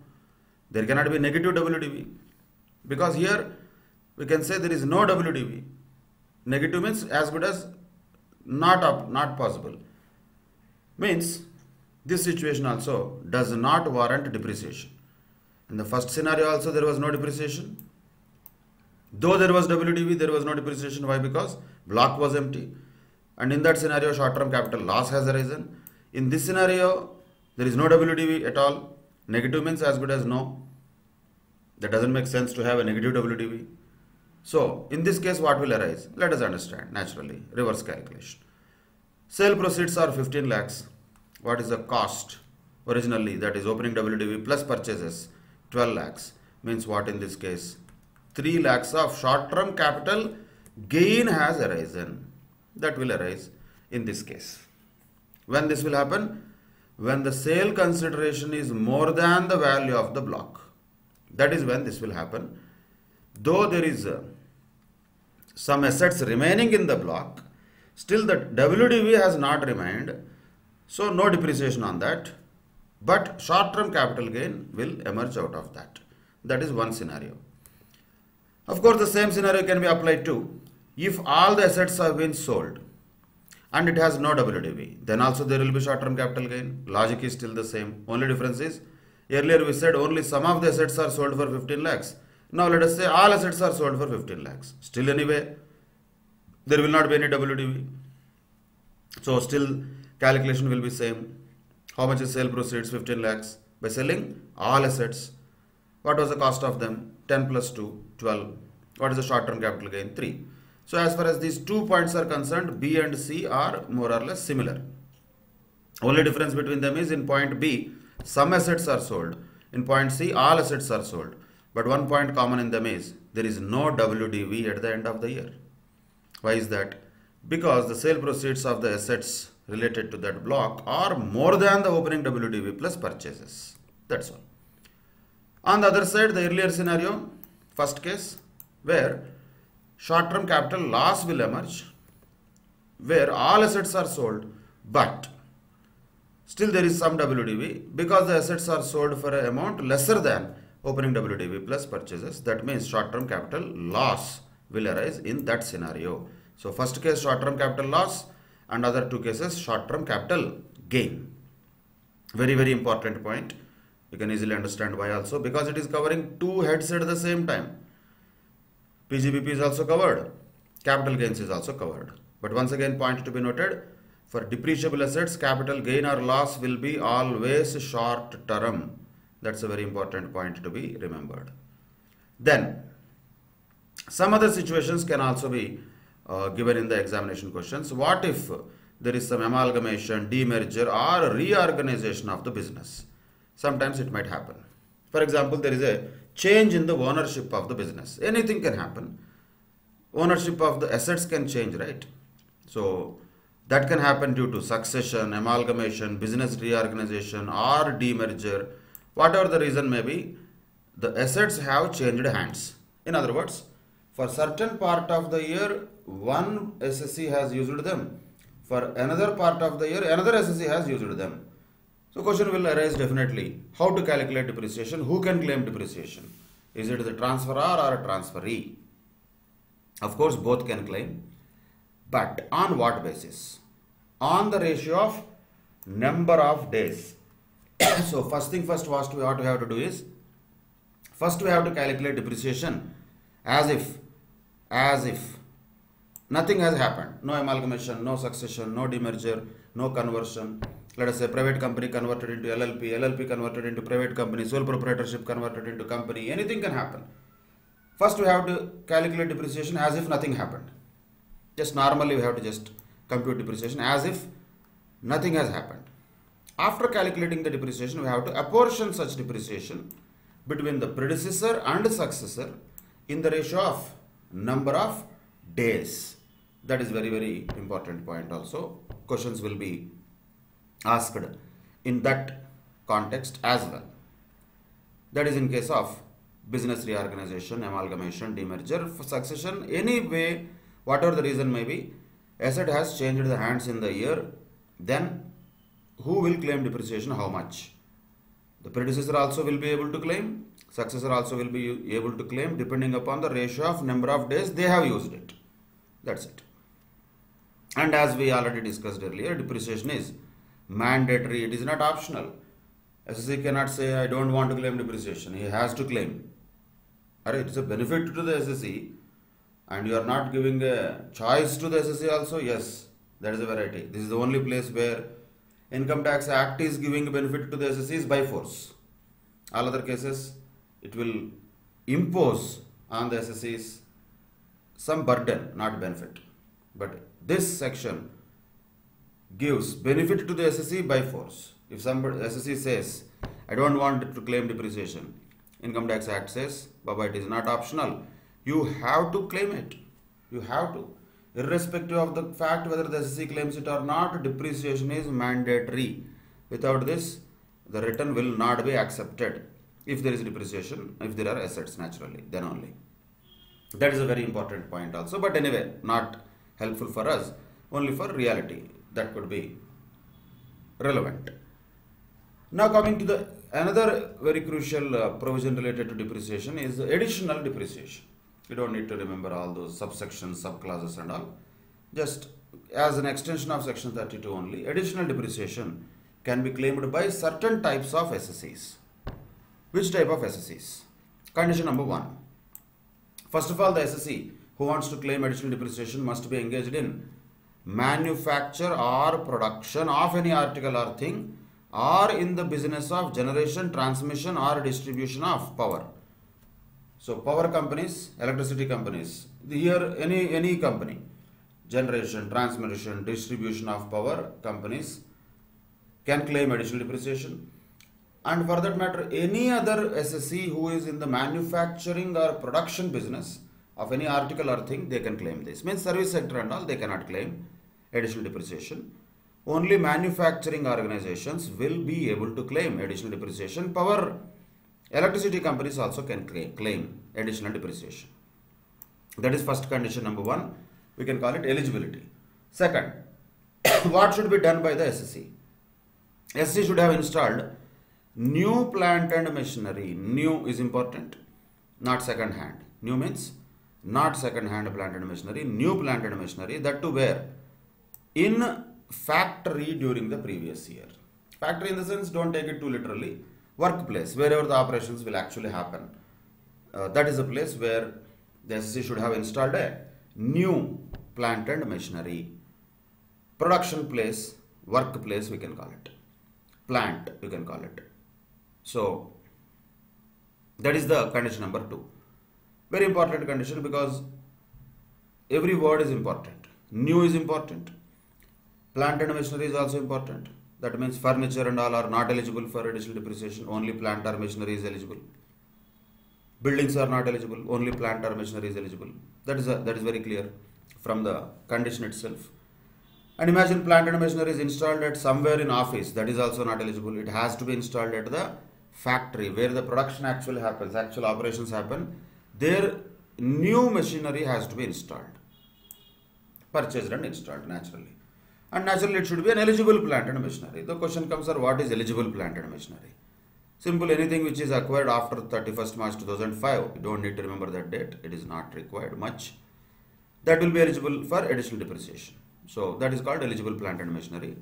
There cannot be negative WDV because here we can say there is no WDV. Negative means as good as not possible. Means this situation also does not warrant depreciation. In the first scenario also there was no depreciation. Though there was WDV, there was no depreciation. Why? Because block was empty. And in that scenario, short-term capital loss has arisen. In this scenario, there is no WDV at all. Negative means as good as no. That doesn't make sense to have a negative WDV. So, in this case, what will arise? Let us understand naturally. Reverse calculation. Sale proceeds are 15 lakhs. What is the cost originally? That is opening WDV plus purchases 12 lakhs. Means what in this case? 3 lakhs of short-term capital gain has arisen. That will arise in this case. When this will happen? When the sale consideration is more than the value of the block. That is when this will happen. Though there is some assets remaining in the block, still the WDV has not remained. So no depreciation on that. But short-term capital gain will emerge out of that. That is one scenario. Of course, the same scenario can be applied to if all the assets have been sold and it has no WDV, then also there will be short-term capital gain. Logic is still the same. Only difference is, earlier we said only some of the assets are sold for 15 lakhs. Now let us say all assets are sold for 15 lakhs. Still anyway, there will not be any WDV. So still calculation will be same. How much is sale proceeds? 15 lakhs. By selling all assets. What was the cost of them? 10 plus 2, 12. What is the short-term capital gain? 3. So as far as these 2 points are concerned, B and C are more or less similar. Only difference between them is in point B, some assets are sold. In point C, all assets are sold. But one point common in them is there is no WDV at the end of the year. Why is that? Because the sale proceeds of the assets related to that block are more than the opening WDV plus purchases. That's all. On the other side, the earlier scenario, first case, where short-term capital loss will emerge, where all assets are sold, but still there is some WDV because the assets are sold for an amount lesser than opening WDV plus purchases. That means short-term capital loss will arise in that scenario. So first case short-term capital loss and other two cases short-term capital gain. Very, very important point. You can easily understand why also, because it is covering two heads at the same time. PGBP is also covered, capital gains is also covered. But once again, point to be noted, for depreciable assets, capital gain or loss will be always short term. That's a very important point to be remembered. Then, some other situations can also be given in the examination questions. What if there is some amalgamation, demerger or reorganization of the business? Sometimes it might happen. For example, there is a change in the ownership of the business. Anything can happen. Ownership of the assets can change, right? So that can happen due to succession, amalgamation, business reorganization or demerger. Whatever the reason may be, the assets have changed hands. In other words, for certain part of the year, one SSC has used them. For another part of the year, another SSC has used them. So question will arise definitely. How to calculate depreciation? Who can claim depreciation? Is it the transferor or a transferee? Of course, both can claim. But on what basis? On the ratio of number of days. So first thing first, what we have to do is, first we have to calculate depreciation as if nothing has happened. No amalgamation, no succession, no demerger, no conversion. Let us say private company converted into LLP, LLP converted into private company, sole proprietorship converted into company. Anything can happen. First we have to calculate depreciation as if nothing happened. Just normally we have to just compute depreciation as if nothing has happened. After calculating the depreciation, we have to apportion such depreciation between the predecessor and successor in the ratio of number of days. That is very, very important point also. Questions will be asked in that context as well. That is in case of business reorganization, amalgamation, demerger, for succession, any way, whatever the reason may be, asset has changed the hands in the year, then who will claim depreciation, how much? The predecessor also will be able to claim, successor also will be able to claim depending upon the ratio of number of days they have used it. That's it. And as we already discussed earlier, depreciation is mandatory, it is not optional. SSC cannot say, I don't want to claim depreciation. He has to claim. It is a benefit to the SSC, and you are not giving a choice to the SSC also. Yes, that is a variety. This is the only place where Income Tax Act is giving a benefit to the SSCs by force. All other cases, it will impose on the SSCs some burden, not benefit. But this section gives benefit to the SSC by force. If somebody SSC says, I don't want to claim depreciation, Income Tax Act says, Baba, it is not optional. You have to claim it. You have to. Irrespective of the fact whether the SSC claims it or not, depreciation is mandatory. Without this, the return will not be accepted. If there is depreciation, if there are assets naturally, then only. That is a very important point also. But anyway, not helpful for us, only for reality. That could be relevant. Now coming to the another very crucial provision related to depreciation is additional depreciation. You don't need to remember all those subsections, subclasses and all. Just as an extension of section 32 only, additional depreciation can be claimed by certain types of SSCs. Which type of SSCs? Condition number 1. First of all, the SSC who wants to claim additional depreciation must be engaged in manufacture or production of any article or thing, or in the business of generation, transmission or distribution of power. So power companies, electricity companies, here any company, generation, transmission, distribution of power companies can claim additional depreciation. And for that matter, any other SSC who is in the manufacturing or production business of any article or thing, they can claim this. Means service sector and all, they cannot claim additional depreciation. Only manufacturing organizations will be able to claim additional depreciation. Power, electricity companies also can claim additional depreciation. That is first condition number 1. We can call it eligibility. Second, what should be done by the SSC? SSC should have installed new plant and machinery. New is important, not second hand. New means not second hand plant and machinery. New plant and machinery, that too where? In factory during the previous year. Factory in the sense, don't take it too literally. Workplace, wherever the operations will actually happen. That is the place where the SSC should have installed a new plant and machinery. Production place, workplace we can call it. Plant you can call it. So that is the condition number 2. Very important condition, because every word is important. New is important. Plant and machinery is also important. That means furniture and all are not eligible for additional depreciation. Only plant or machinery is eligible. Buildings are not eligible. Only plant or machinery is eligible. That is very clear from the condition itself. And imagine plant and machinery is installed at somewhere in office. That is also not eligible. It has to be installed at the factory where the production actually happens, actual operations happen. There new machinery has to be installed. Purchased and installed naturally. And naturally it should be an eligible plant and machinery. The question comes, sir, what is eligible plant and machinery? Simple, anything which is acquired after 31st March 2005. You don't need to remember that date. It is not required much. That will be eligible for additional depreciation. So that is called eligible plant and machinery.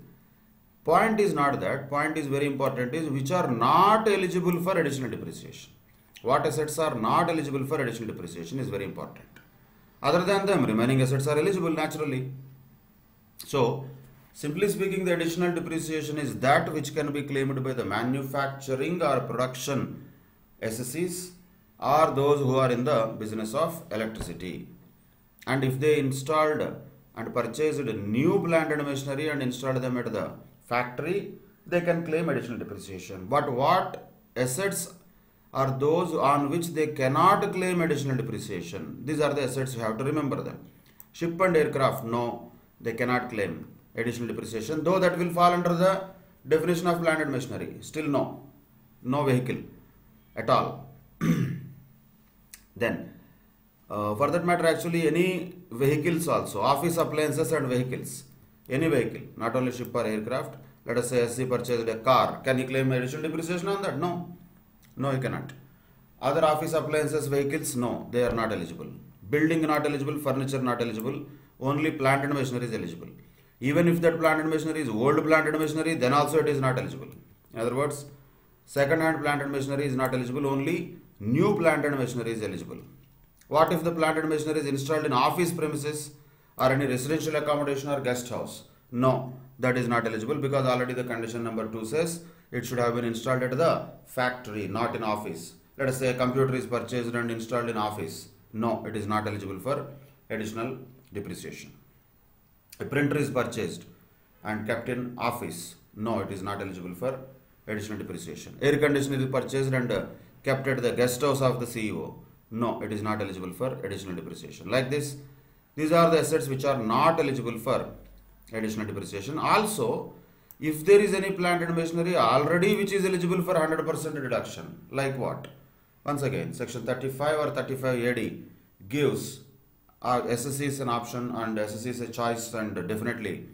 Point is not that. Point is very important, is which are not eligible for additional depreciation. What assets are not eligible for additional depreciation is very important. Other than them, remaining assets are eligible naturally. So simply speaking, the additional depreciation is that which can be claimed by the manufacturing or production SSCs, or those who are in the business of electricity. And if they installed and purchased new plant and machinery and installed them at the factory, they can claim additional depreciation. But what assets are those on which they cannot claim additional depreciation? These are the assets, you have to remember them. Ship and aircraft, no, they cannot claim additional depreciation, though that will fall under the definition of plant and machinery. Still no vehicle at all. Then for that matter, actually any vehicles also, office appliances and vehicles, any vehicle, not only ship or aircraft. Let us say SC purchased a car. Can he claim additional depreciation on that? No. No, he cannot. Other office appliances, vehicles, no, they are not eligible. Building not eligible, furniture not eligible, only plant and machinery is eligible. Even if that plant and machinery is old plant and machinery, then also it is not eligible. In other words, second-hand plant and machinery is not eligible, only new plant and machinery is eligible. What if the plant and machinery is installed in office premises or any residential accommodation or guest house? No, that is not eligible because already the condition number 2 says it should have been installed at the factory, not in office. Let us say a computer is purchased and installed in office. No, it is not eligible for additional depreciation. A printer is purchased and kept in office. No, it is not eligible for additional depreciation. Air conditioner is purchased and kept at the guest house of the CEO. No, it is not eligible for additional depreciation. Like this, these are the assets which are not eligible for additional depreciation. Also, if there is any plant and machinery already which is eligible for 100% deduction, like what? Once again, section 35 or 35 AD gives SSC is an option and SSC is a choice and definitely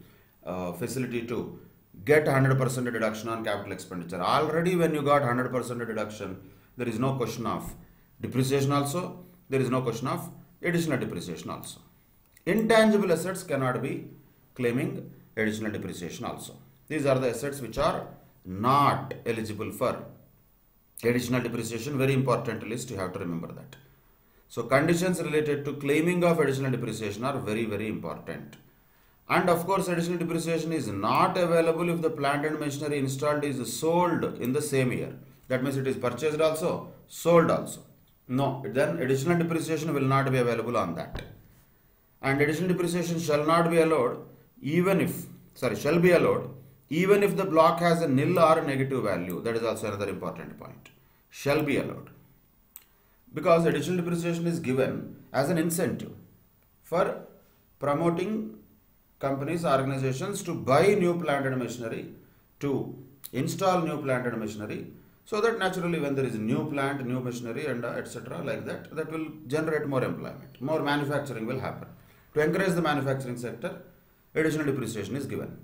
facility to get 100% deduction on capital expenditure. Already when you got 100% deduction, there is no question of depreciation also, there is no question of additional depreciation also. Intangible assets cannot be claiming additional depreciation also. These are the assets which are not eligible for additional depreciation. Very important list, you have to remember that. So conditions related to claiming of additional depreciation are very, very important. And of course, additional depreciation is not available if the plant and machinery installed is sold in the same year. That means it is purchased also, sold also. No, then additional depreciation will not be available on that. And additional depreciation shall not be allowed even if, shall be allowed even if the block has a nil or a negative value. That is also another important point. Shall be allowed. Because additional depreciation is given as an incentive for promoting companies, organizations to buy new plant and machinery, to install new plant and machinery, so that naturally when there is a new plant, new machinery and etc. like that, that will generate more employment, more manufacturing will happen. To encourage the manufacturing sector, additional depreciation is given.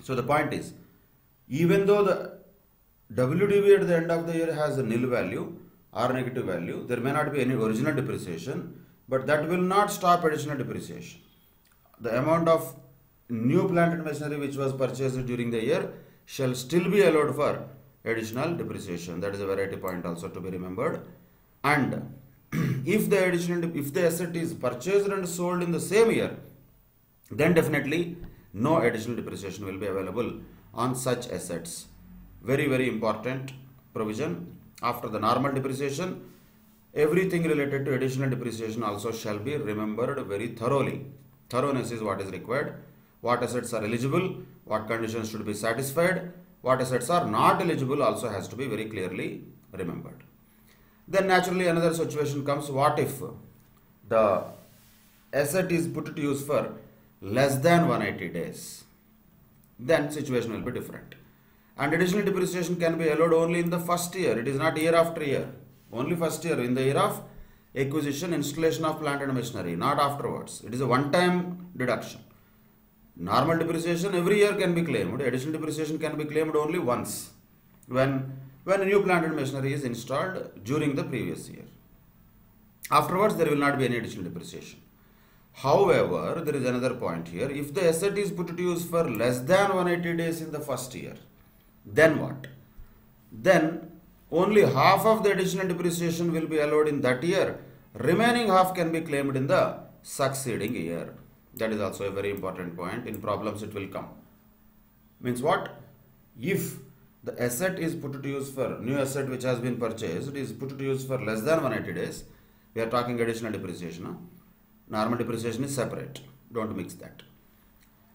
So the point is, even though the WDV at the end of the year has a nil value or negative value, there may not be any original depreciation, but that will not stop additional depreciation. The amount of new plant and machinery which was purchased during the year shall still be allowed for additional depreciation. That is a variety point also to be remembered. And if the asset is purchased and sold in the same year, then definitely no additional depreciation will be available on such assets. Very, very important provision. After the normal depreciation, everything related to additional depreciation also shall be remembered very thoroughly. Thoroughness is what is required. What assets are eligible, what conditions should be satisfied, what assets are not eligible also has to be very clearly remembered. Then naturally another situation comes, what if the asset is put to use for less than 180 days? Then situation will be different. And additional depreciation can be allowed only in the first year. It is not year after year. Only first year, in the year of acquisition, installation of plant and machinery, not afterwards. It is a one-time deduction. Normal depreciation every year can be claimed. Additional depreciation can be claimed only once, when a new plant and machinery is installed during the previous year. Afterwards, there will not be any additional depreciation. However, there is another point here. If the asset is put to use for less than 180 days in the first year, then what? Then only half of the additional depreciation will be allowed in that year. Remaining half can be claimed in the succeeding year. That is also a very important point. In problems it will come. Means what? If the asset is put to use for, new asset which has been purchased, it is put to use for less than 180 days, we are talking additional depreciation. Huh? Normal depreciation is separate. Don't mix that.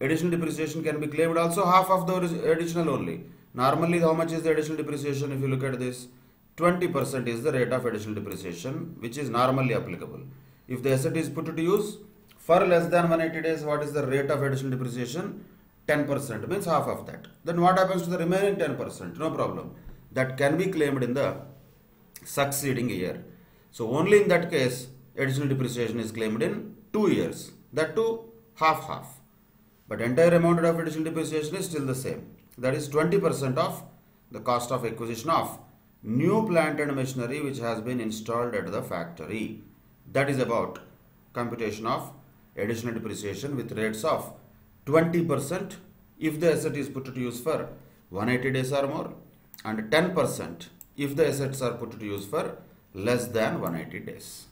Additional depreciation can be claimed also half of the additional only. Normally, how much is the additional depreciation? If you look at this, 20% is the rate of additional depreciation which is normally applicable. If the asset is put to use for less than 180 days, what is the rate of additional depreciation? 10%, means half of that. Then what happens to the remaining 10%? No problem. That can be claimed in the succeeding year. So only in that case, additional depreciation is claimed in 2 years. That too, half. but entire amount of additional depreciation is still the same. That is 20% of the cost of acquisition of new plant and machinery which has been installed at the factory. That is about computation of additional depreciation with rates of 20% if the asset is put to use for 180 days or more, and 10% if the assets are put to use for less than 180 days.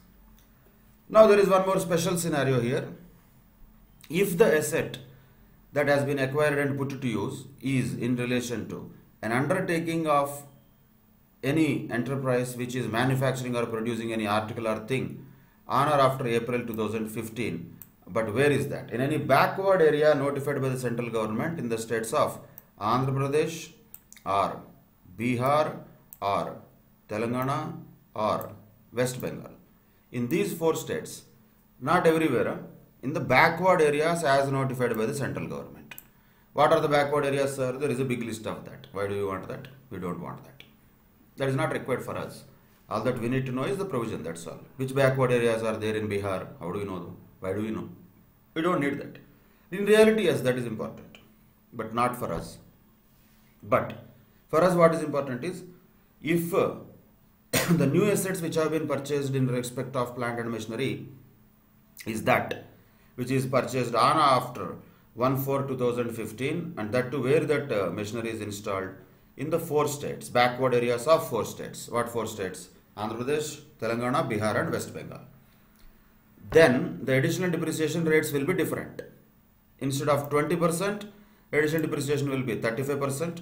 Now there is one more special scenario here. If the asset that has been acquired and put to use is in relation to an undertaking of any enterprise which is manufacturing or producing any article or thing on or after April 2015, but where is that? In any backward area notified by the central government in the states of Andhra Pradesh or Bihar or Telangana or West Bengal. In these 4 states, not everywhere, in the backward areas as notified by the central government. What are the backward areas, sir? There is a big list of that. Why do you want that? We don't want that. That is not required for us. All that we need to know is the provision, that's all. Which backward areas are there in Bihar? How do we know them? Why do we know? We don't need that. In reality, yes, that is important, but not for us. But for us, what is important is if the new assets which have been purchased in respect of plant and machinery is that which is purchased on after 1/4/2015, and that to where that machinery is installed in the 4 states, backward areas of 4 states. What 4 states? Andhra Pradesh, Telangana, Bihar and West Bengal. Then the additional depreciation rates will be different. Instead of 20%, additional depreciation will be 35%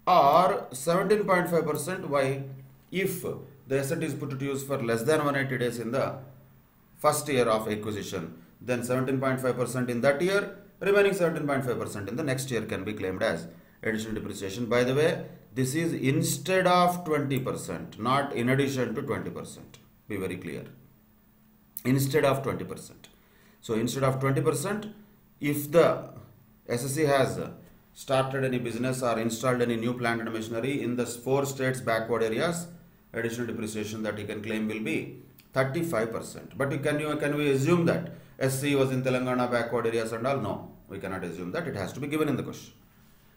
or 17.5%. Why? If the asset is put to use for less than 180 days in the first year of acquisition, then 17.5% in that year, remaining 17.5% in the next year can be claimed as additional depreciation. By the way, this is instead of 20%, not in addition to 20%. Be very clear. Instead of 20%. So instead of 20%, if the SSC has started any business or installed any new plant and machinery in the 4 states backward areas, additional depreciation that you can claim will be 35%. But can we assume that SC was in Telangana backward areas and all? No, we cannot assume that. It has to be given in the question.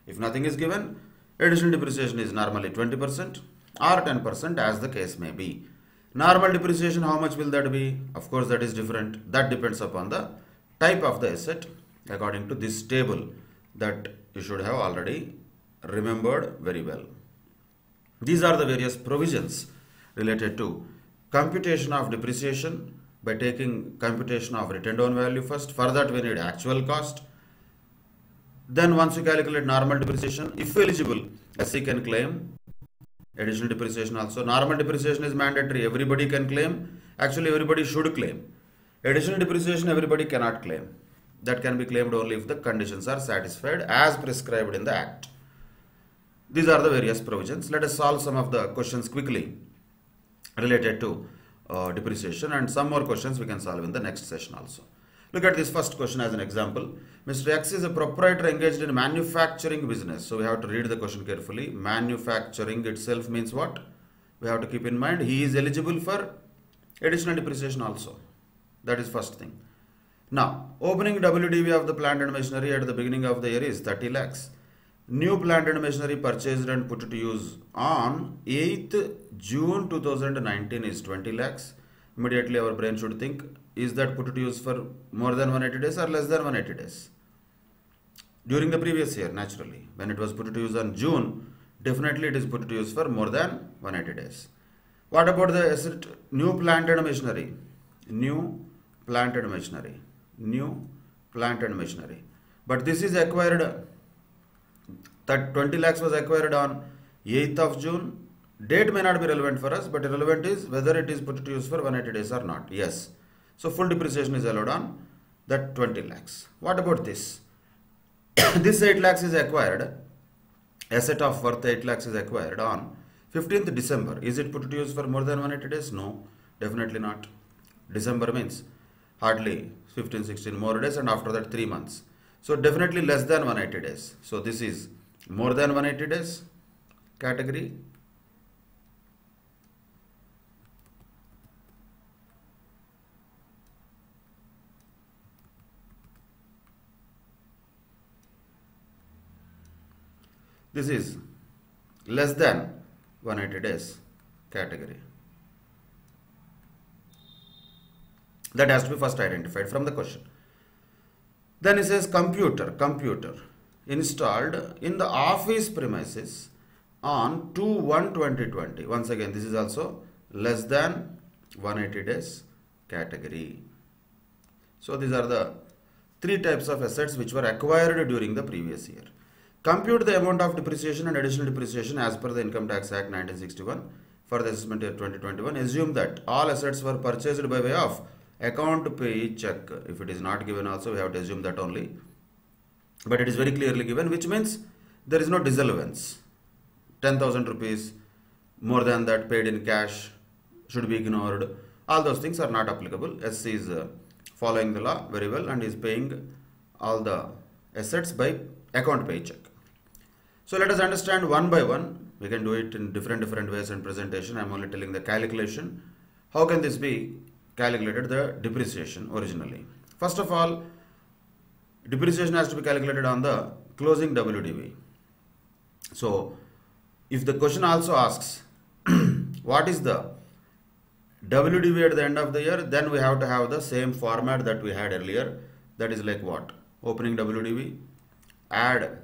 If nothing is given, additional depreciation is normally 20% or 10% as the case may be. Normal depreciation, how much will that be? Of course, that is different. That depends upon the type of the asset according to this table that you should have already remembered very well. These are the various provisions related to computation of depreciation by taking computation of written down value first. For that, we need actual cost. Then once you calculate normal depreciation, if eligible, SC can claim additional depreciation also. Normal depreciation is mandatory. Everybody can claim. Actually, everybody should claim. Additional depreciation, everybody cannot claim. That can be claimed only if the conditions are satisfied as prescribed in the Act. These are the various provisions. Let us solve some of the questions quickly related to depreciation, and some more questions we can solve in the next session also. Look at this first question as an example. Mr. X is a proprietor engaged in manufacturing business. So we have to read the question carefully. Manufacturing itself means what? We have to keep in mind he is eligible for additional depreciation also. That is first thing. Now, opening WDV of the plant and machinery at the beginning of the year is 30 lakhs. New plant and machinery purchased and put to use on 8th June 2019 is 20 lakhs. Immediately our brain should think, is that put to use for more than 180 days or less than 180 days? During the previous year, naturally. When it was put to use on June, definitely it is put to use for more than 180 days. What about the asset new plant and machinery? New plant and machinery. New plant and machinery. But this is acquired, that 20 lakhs was acquired on 8th of June. Date may not be relevant for us, but relevant is whether it is put to use for 180 days or not. Yes. So full depreciation is allowed on that 20 lakhs. What about this? This 8 lakhs is acquired. Asset of worth 8 lakhs is acquired on 15th December. Is it put to use for more than 180 days? No, definitely not. December means hardly 15, 16 more days, and after that 3 months. So definitely less than 180 days. So this is more than 180 days category. this is less than 180 days category. That has to be first identified from the question. Then it says computer installed in the office premises on 2/1/2020. Once again, this is also less than 180 days category. So these are the three types of assets which were acquired during the previous year. Compute the amount of depreciation and additional depreciation as per the Income Tax Act 1961 for the assessment year 2021. Assume that all assets were purchased by way of account pay check. If it is not given also, we have to assume that only. But it is very clearly given, which means there is no disallowance. 10,000 rupees, more than that paid in cash should be ignored. All those things are not applicable. SC is following the law very well and is paying all the assets by account pay check. So let us understand one by one. We can do it in different ways in presentation. I am only telling the calculation. How can this be calculated, the depreciation originally? First of all, depreciation has to be calculated on the closing WDV. So if the question also asks what is the WDV at the end of the year, then we have to have the same format that we had earlier. That is like what? Opening WDV, add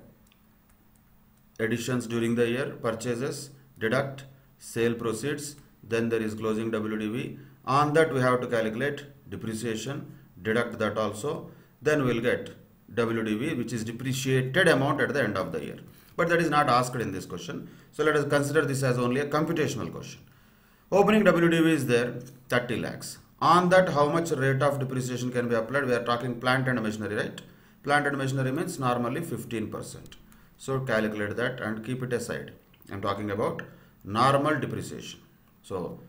additions during the year, purchases, deduct sale proceeds, then there is closing WDV. On that we have to calculate depreciation, deduct that also, then we will get WDV, which is depreciated amount at the end of the year. But that is not asked in this question. So let us consider this as only a computational question. Opening WDV is there, 30 lakhs. On that, how much rate of depreciation can be applied? We are talking plant and machinery, right? Plant and machinery means normally 15%. So calculate that and keep it aside. I am talking about normal depreciation. So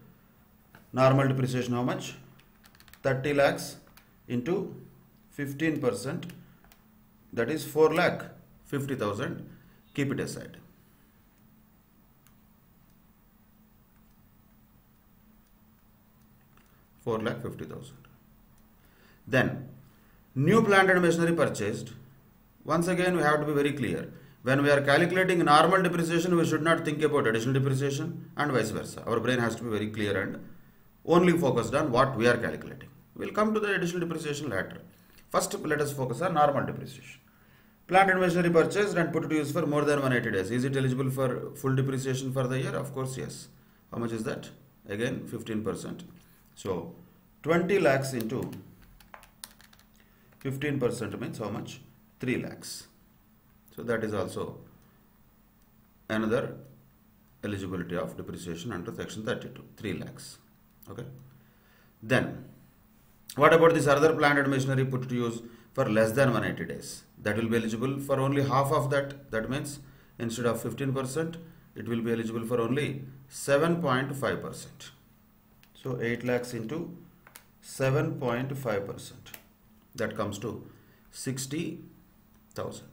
normal depreciation how much? 30 lakhs into 15%, that is 4,50,000. Keep it aside. $4,50,000. Then new plant and machinery purchased. Once again we have to be very clear. When we are calculating normal depreciation, we should not think about additional depreciation and vice versa. Our brain has to be very clear and only focused on what we are calculating. We will come to the additional depreciation later. First let us focus on normal depreciation. Plant and machinery purchased and put to use for more than 180 days. Is it eligible for full depreciation for the year? Of course, yes. How much is that? Again, 15%. So 20 lakhs into 15% means how much? 3 lakhs. So that is also another eligibility of depreciation under section 32, 3 lakhs. Okay. Then what about this other plant and machinery put to use for less than 180 days? That will be eligible for only half of that. That means instead of 15%, it will be eligible for only 7.5%. So 8 lakhs into 7.5%. That comes to 60,000.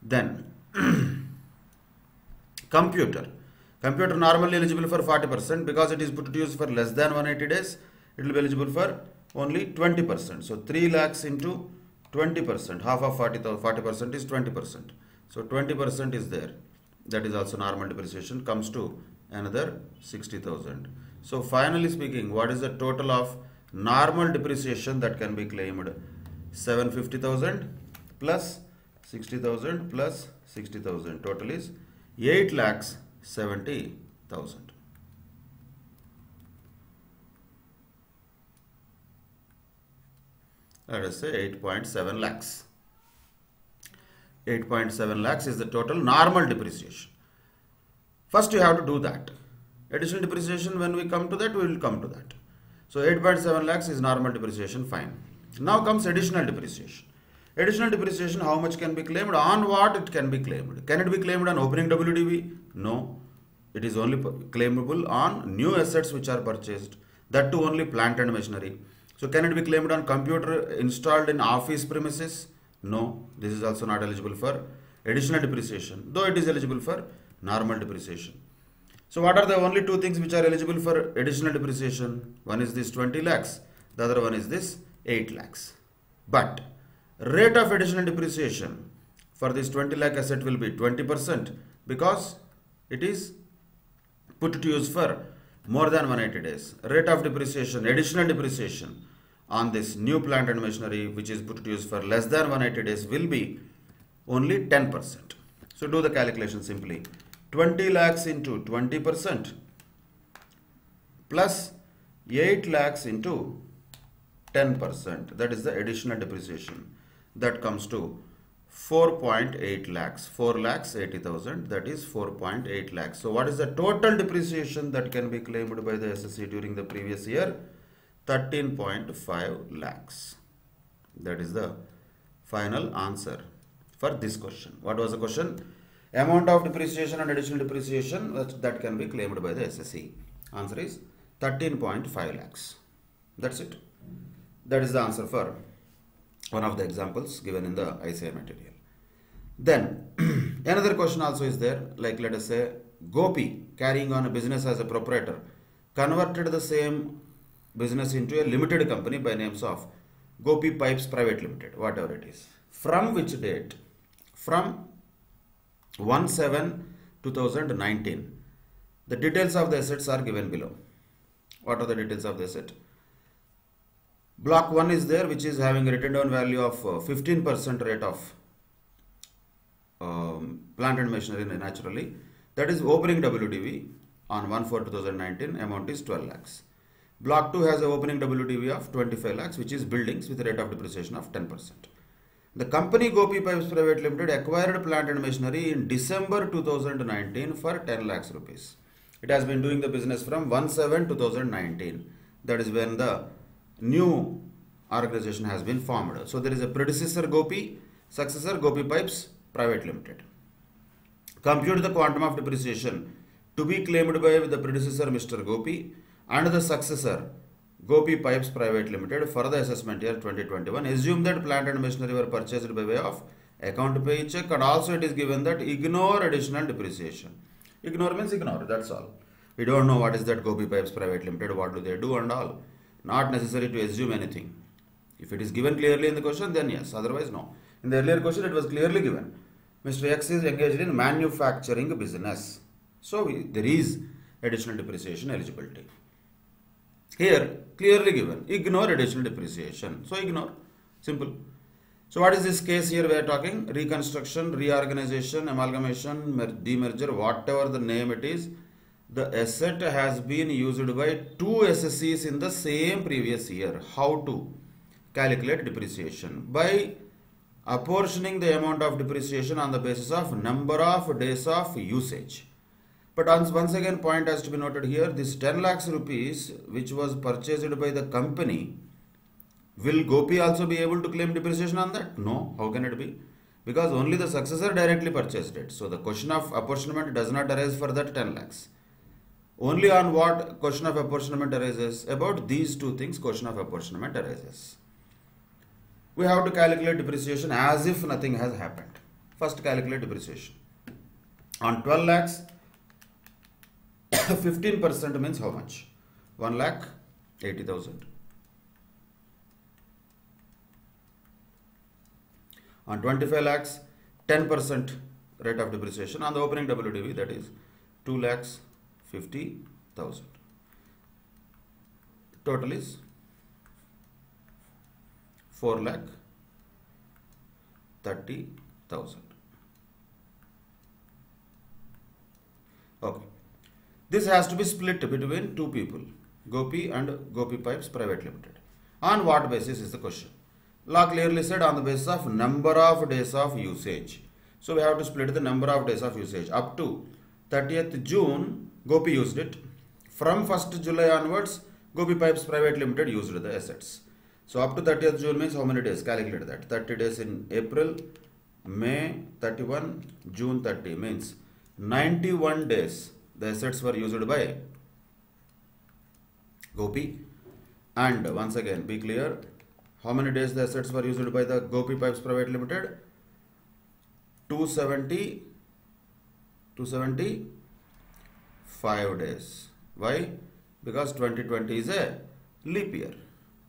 Then computer normally eligible for 40%, because it is put to use for less than 180 days. It will be eligible for only 20%. So 3 lakhs into 20%. Half of 40% is 20%. So 20% is there. That is also normal depreciation, comes to another 60,000. So finally speaking, what is the total of normal depreciation that can be claimed? 750,000 plus 60,000 plus 60,000. Total is 8,70,000. Let us say 8.7 lakhs. 8.7 lakhs is the total normal depreciation. First you have to do that. Additional depreciation, when we come to that, we will come to that. So 8.7 lakhs is normal depreciation, fine. Now comes additional depreciation. Additional depreciation, how much can be claimed? On what it can be claimed? Can it be claimed on opening WDV? No. It is only claimable on new assets which are purchased. That too only plant and machinery. So can it be claimed on computer installed in office premises? No. This is also not eligible for additional depreciation, though it is eligible for normal depreciation. So what are the only two things which are eligible for additional depreciation? One is this 20 lakhs. The other one is this 8 lakhs. But rate of additional depreciation For this 20 lakh asset will be 20% because it is put to use for more than 180 days. Rate of depreciation, additional depreciation on this new plant and machinery which is put to use for less than 180 days will be only 10%. So do the calculation simply. 20 lakhs into 20% plus 8 lakhs into 10%. That is the additional depreciation. That comes to 4.8 lakhs. 4 lakhs 80,000. That is 4.8 lakhs. So what is the total depreciation that can be claimed by the SSC during the previous year? 13.5 lakhs. That is the final answer for this question. What was the question? Amount of depreciation and additional depreciation that can be claimed by the SSC. Answer is 13.5 lakhs. That's it. That is the answer for one of the examples given in the ICI material. Then another question also is there, like let us say Gopi, carrying on a business as a proprietor, converted the same business into a limited company by names of Gopi Pipes Private Limited, whatever it is. From which date? From 1/7/2019. The details of the assets are given below. What are the details of the asset? Block 1 is there, which is having a written down value of 15% rate of plant and machinery naturally. That is opening WDV on 1/4/2019. Amount is 12 lakhs. Block 2 has an opening WDV of 25 lakhs, which is buildings with a rate of depreciation of 10%. The company Gopi Pipes Private Limited acquired plant and machinery in December 2019 for 10 lakhs rupees. It has been doing the business from 1/7/2019. That is when the new organization has been formed. So there is a predecessor Gopi, successor Gopi Pipes Private Limited. Compute the quantum of depreciation to be claimed by the predecessor Mr. Gopi and the successor Gopi Pipes Private Limited for the assessment year 2021. Assume that plant and machinery were purchased by way of account pay check, and also it is given that ignore additional depreciation. Ignore means ignore, that's all. We don't know what is that Gopi Pipes Private Limited, what do they do and all. Not necessary to assume anything. If it is given clearly in the question, then yes, otherwise no. In the earlier question, it was clearly given. Mr. X is engaged in manufacturing business. So there is additional depreciation eligibility. Here, clearly given, ignore additional depreciation. So ignore, simple. So what is this case here we are talking? Reconstruction, reorganization, amalgamation, demerger, whatever the name it is. The asset has been used by two SSCs in the same previous year. How to calculate depreciation? By apportioning the amount of depreciation on the basis of number of days of usage. But once again, point has to be noted here, this 10 lakhs rupees which was purchased by the company, will Gopi also be able to claim depreciation on that? No. How can it be? Because only the successor directly purchased it. So the question of apportionment does not arise for that 10 lakhs. Only on what question of apportionment arises? About these two things question of apportionment arises. We have to calculate depreciation as if nothing has happened. First calculate depreciation. On 12 lakhs, 15% means how much? 1,80,000. On 25 lakhs, 10% rate of depreciation on the opening WDV, that is 2,50,000. Total is 4,30,000. Okay. This has to be split between two people, Gopi and Gopi Pipes Private Limited. On what basis is the question? Law clearly said on the basis of number of days of usage. So we have to split the number of days of usage. Up to 30th June, Gopi used it. From 1st July onwards, Gopi Pipes Private Limited used the assets. So up to 30th June means how many days? Calculate that. 30 days in April, May 31, June 30 means 91 days. The assets were used by Gopi. And once again, be clear, how many days the assets were used by the Gopi Pipes Private Limited? 275 days. Why? Because 2020 is a leap year.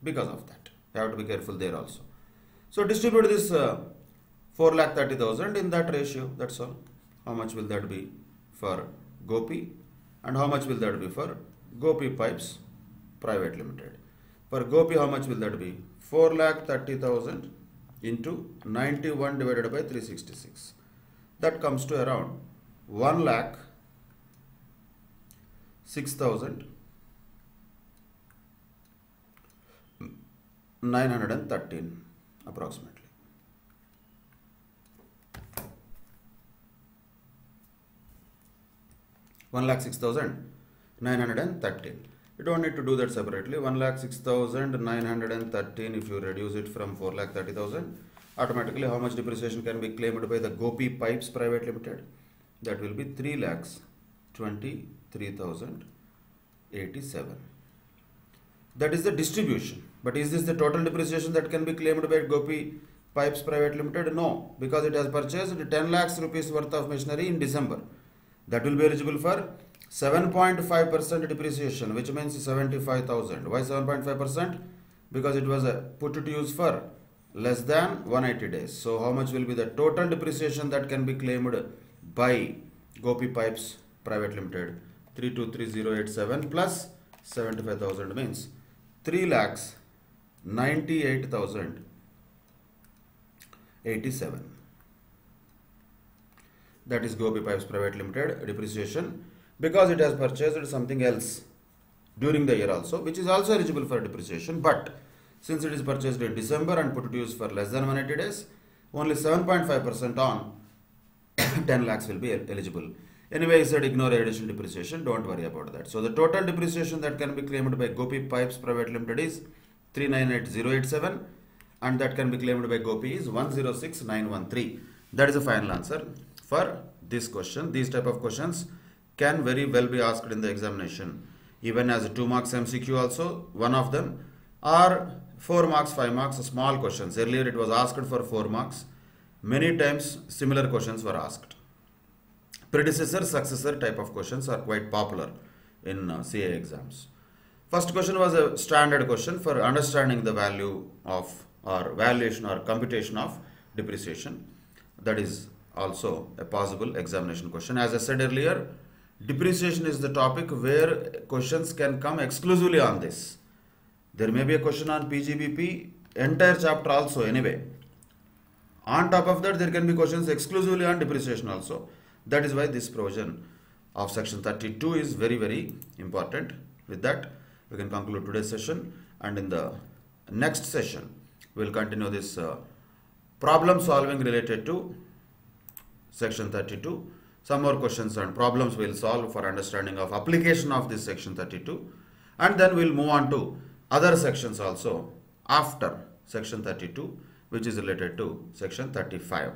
Because of that, you have to be careful there also. So distribute this 4,30,000 in that ratio. That's all. How much will that be for Gopi and how much will that be for Gopi Pipes Private Limited? For Gopi, how much will that be? 4,30,000 into 91 divided by 366. That comes to around 1,06,913 approximately. 1,06,913. You don't need to do that separately. 1,06,913, if you reduce it from 4,30,000, automatically how much depreciation can be claimed by the Gopi Pipes Private Limited? That will be 3,23,087. That is the distribution. But is this the total depreciation that can be claimed by Gopi Pipes Private Limited? No, because it has purchased 10 lakhs rupees worth of machinery in December. That will be eligible for 7.5% depreciation, which means 75,000. Why 7.5%? Because it was put to use for less than 180 days. So how much will be the total depreciation that can be claimed by Gopi Pipes Private Limited? 323,087 plus 75,000 means 3,98,087. That is Gopi Pipes Private Limited depreciation, because it has purchased something else during the year also, which is also eligible for depreciation. But since it is purchased in December and put to use for less than 180 days, only 7.5% on 10 lakhs will be eligible. Anyway, I said ignore additional depreciation, don't worry about that. So the total depreciation that can be claimed by Gopi Pipes Private Limited is 398,087, and that can be claimed by Gopi is 106,913. That is the final answer for this question. These type of questions can very well be asked in the examination, even as a 2 marks MCQ also, one of them, or 4 marks, 5 marks, small questions. Earlier it was asked for 4 marks. Many times similar questions were asked. Predecessor, successor type of questions are quite popular in CA exams. First question was a standard question for understanding the value of or valuation or computation of depreciation. That is also a possible examination question. As I said earlier, depreciation is the topic where questions can come exclusively on this. There may be a question on PGBP, entire chapter also anyway. On top of that, there can be questions exclusively on depreciation also. That is why this provision of section 32 is very, very important. With that, we can conclude today's session, and in the next session, we will continue this problem solving related to section 32. Some more questions and problems we will solve for understanding of application of this section 32, and then we will move on to other sections also after section 32, which is related to section 35.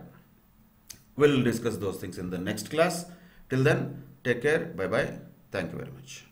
We will discuss those things in the next class. Till then, take care. Bye bye. Thank you very much.